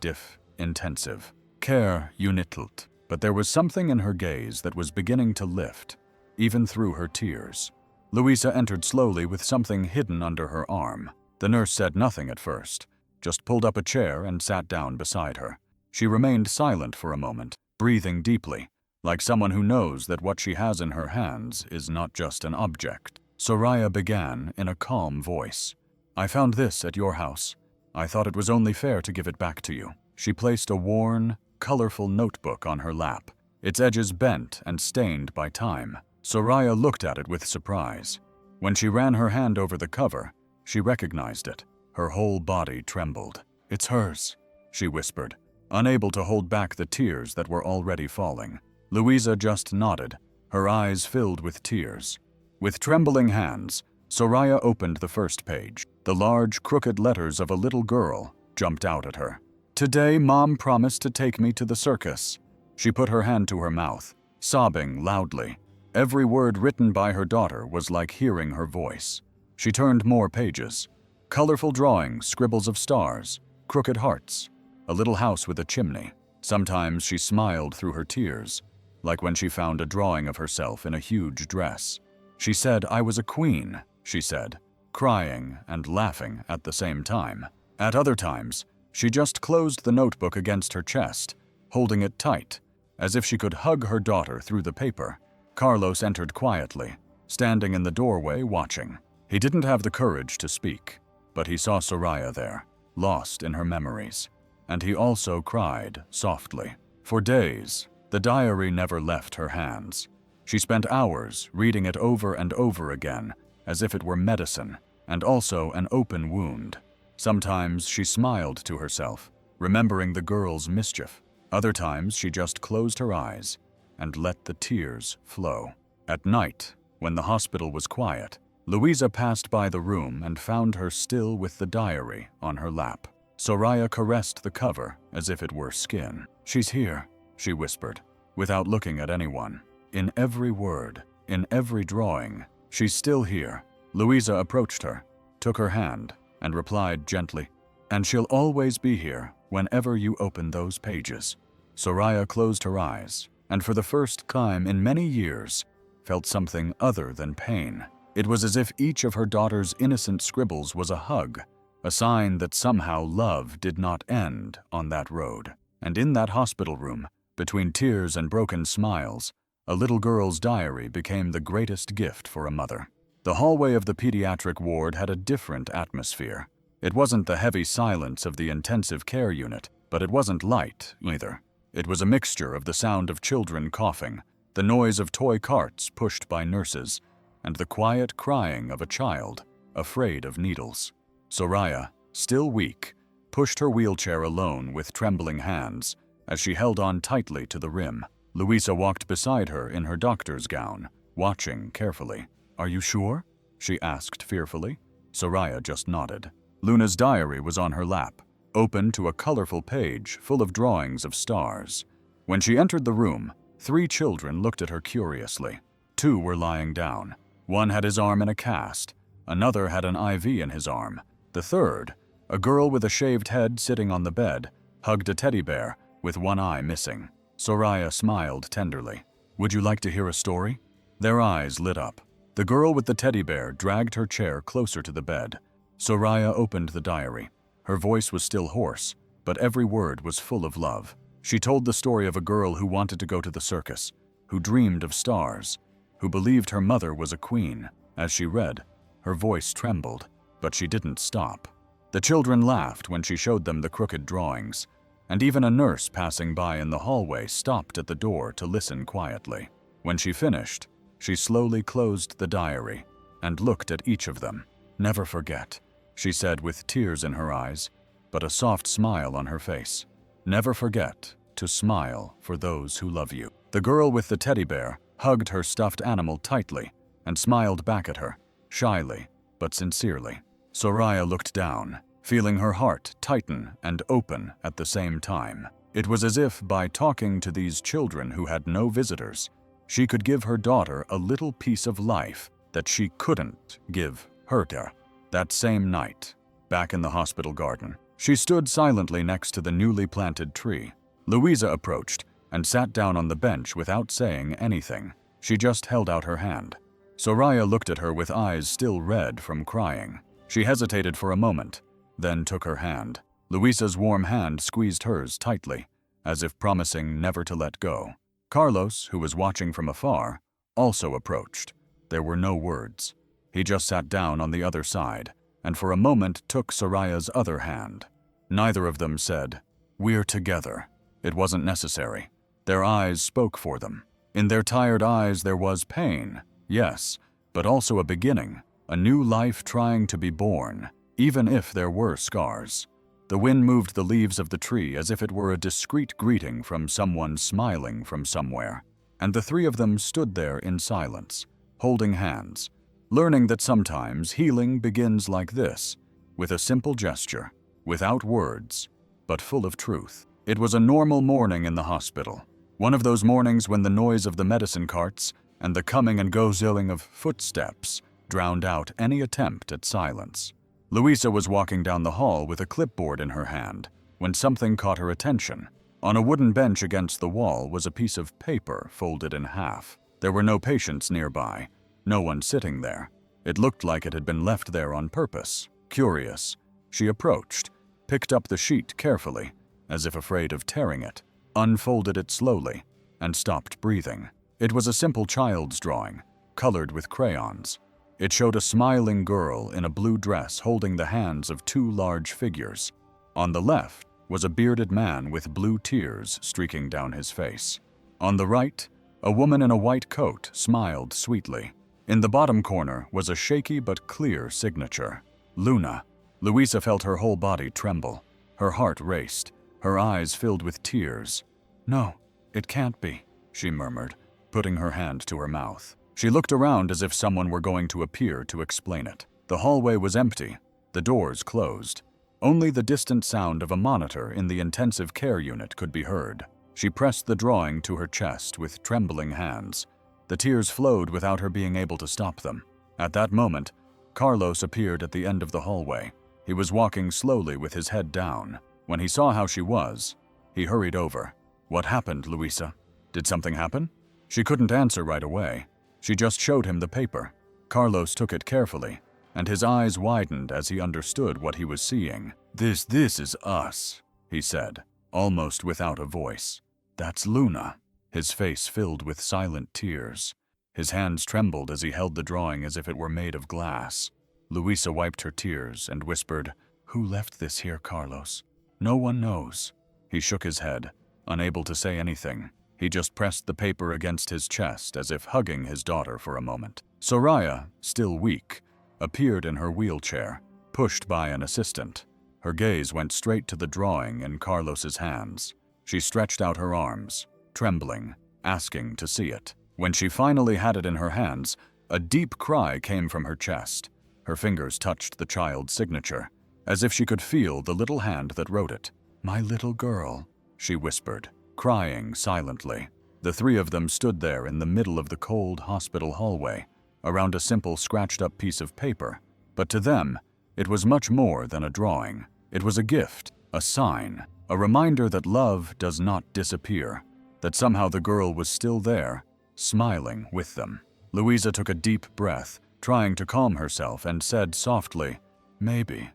Speaker 1: intensive. Care unittelt, but there was something in her gaze that was beginning to lift, even through her tears. Luisa entered slowly with something hidden under her arm. The nurse said nothing at first, just pulled up a chair and sat down beside her. She remained silent for a moment, breathing deeply, like someone who knows that what she has in her hands is not just an object. Soraya began in a calm voice. "I found this at your house. I thought it was only fair to give it back to you." She placed a worn, colorful notebook on her lap, its edges bent and stained by time. Soraya looked at it with surprise. When she ran her hand over the cover, she recognized it. Her whole body trembled. "It's hers," she whispered, unable to hold back the tears that were already falling. Luisa just nodded, her eyes filled with tears. With trembling hands, Soraya opened the first page. The large, crooked letters of a little girl jumped out at her. "Today, Mom promised to take me to the circus." She put her hand to her mouth, sobbing loudly. Every word written by her daughter was like hearing her voice. She turned more pages. Colorful drawings, scribbles of stars, crooked hearts, a little house with a chimney. Sometimes she smiled through her tears, like when she found a drawing of herself in a huge dress. She said, "I was a queen," she said, crying and laughing at the same time. At other times, she just closed the notebook against her chest, holding it tight, as if she could hug her daughter through the paper. Carlos entered quietly, standing in the doorway watching. He didn't have the courage to speak, but he saw Soraya there, lost in her memories. And he also cried softly. For days, the diary never left her hands. She spent hours reading it over and over again, as if it were medicine, and also an open wound. Sometimes she smiled to herself, remembering the girl's mischief. Other times she just closed her eyes and let the tears flow. At night, when the hospital was quiet, Louisa passed by the room and found her still with the diary on her lap. Soraya caressed the cover as if it were skin. "She's here," she whispered, without looking at anyone. "In every word, in every drawing, she's still here." Louisa approached her, took her hand, and replied gently, "And she'll always be here whenever you open those pages." Soraya closed her eyes, and for the first time in many years, felt something other than pain. It was as if each of her daughter's innocent scribbles was a hug, a sign that somehow love did not end on that road. And in that hospital room, between tears and broken smiles, a little girl's diary became the greatest gift for a mother. The hallway of the pediatric ward had a different atmosphere. It wasn't the heavy silence of the intensive care unit, but it wasn't light either. It was a mixture of the sound of children coughing, the noise of toy carts pushed by nurses, and the quiet crying of a child, afraid of needles. Soraya, still weak, pushed her wheelchair alone with trembling hands as she held on tightly to the rim. Louisa walked beside her in her doctor's gown, watching carefully. "Are you sure?" she asked fearfully. Soraya just nodded. Luna's diary was on her lap, open to a colorful page full of drawings of stars. When she entered the room, 3 children looked at her curiously. 2 were lying down. One had his arm in a cast. Another had an IV in his arm. The third, a girl with a shaved head sitting on the bed, hugged a teddy bear with one eye missing. Soraya smiled tenderly. "Would you like to hear a story?" Their eyes lit up. The girl with the teddy bear dragged her chair closer to the bed. Soraya opened the diary. Her voice was still hoarse, but every word was full of love. She told the story of a girl who wanted to go to the circus, who dreamed of stars, who believed her mother was a queen. As she read, her voice trembled, but she didn't stop. The children laughed when she showed them the crooked drawings, and even a nurse passing by in the hallway stopped at the door to listen quietly. When she finished, she slowly closed the diary and looked at each of them. "Never forget," she said with tears in her eyes, but a soft smile on her face. "Never forget to smile for those who love you." The girl with the teddy bear hugged her stuffed animal tightly and smiled back at her, shyly but sincerely. Soraya looked down, feeling her heart tighten and open at the same time. It was as if by talking to these children who had no visitors, she could give her daughter a little piece of life that she couldn't give her daughter. That same night, back in the hospital garden, she stood silently next to the newly planted tree. Louisa approached and sat down on the bench without saying anything. She just held out her hand. Soraya looked at her with eyes still red from crying. She hesitated for a moment, then took her hand. Louisa's warm hand squeezed hers tightly, as if promising never to let go. Carlos, who was watching from afar, also approached. There were no words. He just sat down on the other side, and for a moment took Soraya's other hand. Neither of them said, "We're together." It wasn't necessary. Their eyes spoke for them. In their tired eyes there was pain, yes, but also a beginning, a new life trying to be born, even if there were scars. The wind moved the leaves of the tree as if it were a discreet greeting from someone smiling from somewhere, and the 3 of them stood there in silence, holding hands, learning that sometimes healing begins like this, with a simple gesture, without words, but full of truth. It was a normal morning in the hospital, one of those mornings when the noise of the medicine carts and the coming and go-zilling of footsteps drowned out any attempt at silence. Louisa was walking down the hall with a clipboard in her hand when something caught her attention. On a wooden bench against the wall was a piece of paper folded in half. There were no patients nearby, no one sitting there. It looked like it had been left there on purpose. Curious, she approached, picked up the sheet carefully, as if afraid of tearing it, unfolded it slowly, and stopped breathing. It was a simple child's drawing, colored with crayons. It showed a smiling girl in a blue dress holding the hands of 2 large figures. On the left was a bearded man with blue tears streaking down his face. On the right, A woman in a white coat smiled sweetly. In the bottom corner was a shaky but clear signature. Luna. Louisa felt her whole body tremble. Her heart raced. Her eyes filled with tears. "No, it can't be," she murmured, putting her hand to her mouth. She looked around as if someone were going to appear to explain it. The hallway was empty, the doors closed. Only the distant sound of a monitor in the intensive care unit could be heard. She pressed the drawing to her chest with trembling hands. The tears flowed without her being able to stop them. At that moment, Carlos appeared at the end of the hallway. He was walking slowly with his head down. When he saw how she was, he hurried over. "What happened, Louisa? Did something happen?" She couldn't answer right away. She just showed him the paper. Carlos took it carefully, and his eyes widened as he understood what he was seeing. This is us," he said, almost without a voice. "That's Luna." His face filled with silent tears. His hands trembled as he held the drawing as if it were made of glass. Louisa wiped her tears and whispered, "Who left this here, Carlos? No one knows." He shook his head, unable to say anything. He just pressed the paper against his chest as if hugging his daughter for a moment. Soraya, still weak, appeared in her wheelchair, pushed by an assistant. Her gaze went straight to the drawing in Carlos's hands. She stretched out her arms, trembling, asking to see it. When she finally had it in her hands, a deep cry came from her chest. Her fingers touched the child's signature, as if she could feel the little hand that wrote it. "My little girl," she whispered, crying silently. The three of them stood there in the middle of the cold hospital hallway, around a simple scratched-up piece of paper. But to them, it was much more than a drawing. It was a gift, a sign, a reminder that love does not disappear, that somehow the girl was still there, smiling with them. Louisa took a deep breath, trying to calm herself, and said softly, Maybe,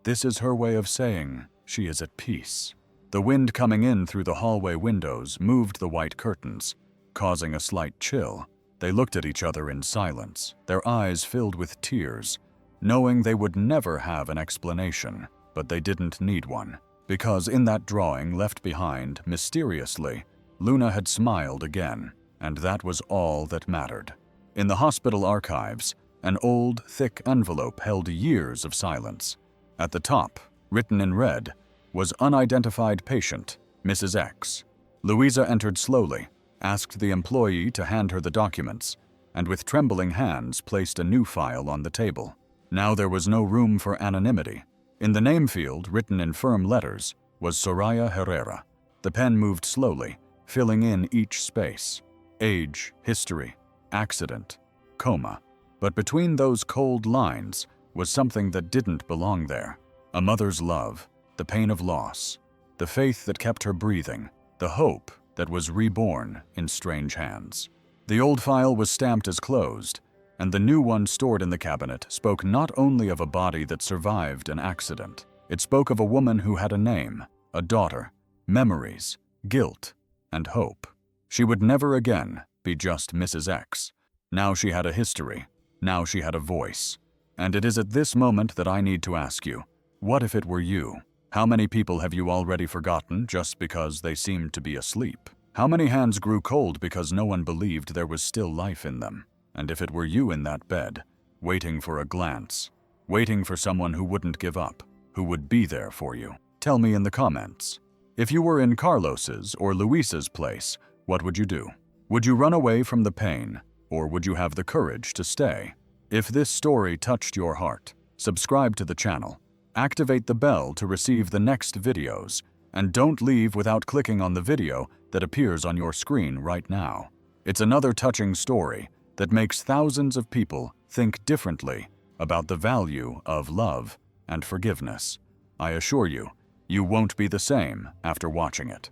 Speaker 1: this is her way of saying she is at peace." The wind coming in through the hallway windows moved the white curtains, causing a slight chill. They looked at each other in silence, their eyes filled with tears, knowing they would never have an explanation, but they didn't need one. Because in that drawing left behind, mysteriously, Luna had smiled again, and that was all that mattered. In the hospital archives, an old, thick envelope held years of silence. At the top, written in red, was unidentified patient, Mrs. X. Louisa entered slowly, asked the employee to hand her the documents, and with trembling hands placed a new file on the table. Now there was no room for anonymity. In the name field, written in firm letters, was Soraya Herrera. The pen moved slowly, filling in each space. Age, history, accident, coma. But between those cold lines was something that didn't belong there. A mother's love, the pain of loss, the faith that kept her breathing, the hope that was reborn in strange hands. The old file was stamped as closed, and the new one stored in the cabinet spoke not only of a body that survived an accident. It spoke of a woman who had a name, a daughter, memories, guilt, and hope. She would never again be just Mrs. X. Now she had a history. Now she had a voice. And it is at this moment that I need to ask you, what if it were you? How many people have you already forgotten just because they seemed to be asleep? How many hands grew cold because no one believed there was still life in them? And if it were you in that bed, waiting for a glance, waiting for someone who wouldn't give up, who would be there for you? Tell me in the comments. If you were in Carlos's or Luisa's place, what would you do? Would you run away from the pain, or would you have the courage to stay? If this story touched your heart, subscribe to the channel, activate the bell to receive the next videos, and don't leave without clicking on the video that appears on your screen right now. It's another touching story that makes thousands of people think differently about the value of love and forgiveness. I assure you, you won't be the same after watching it.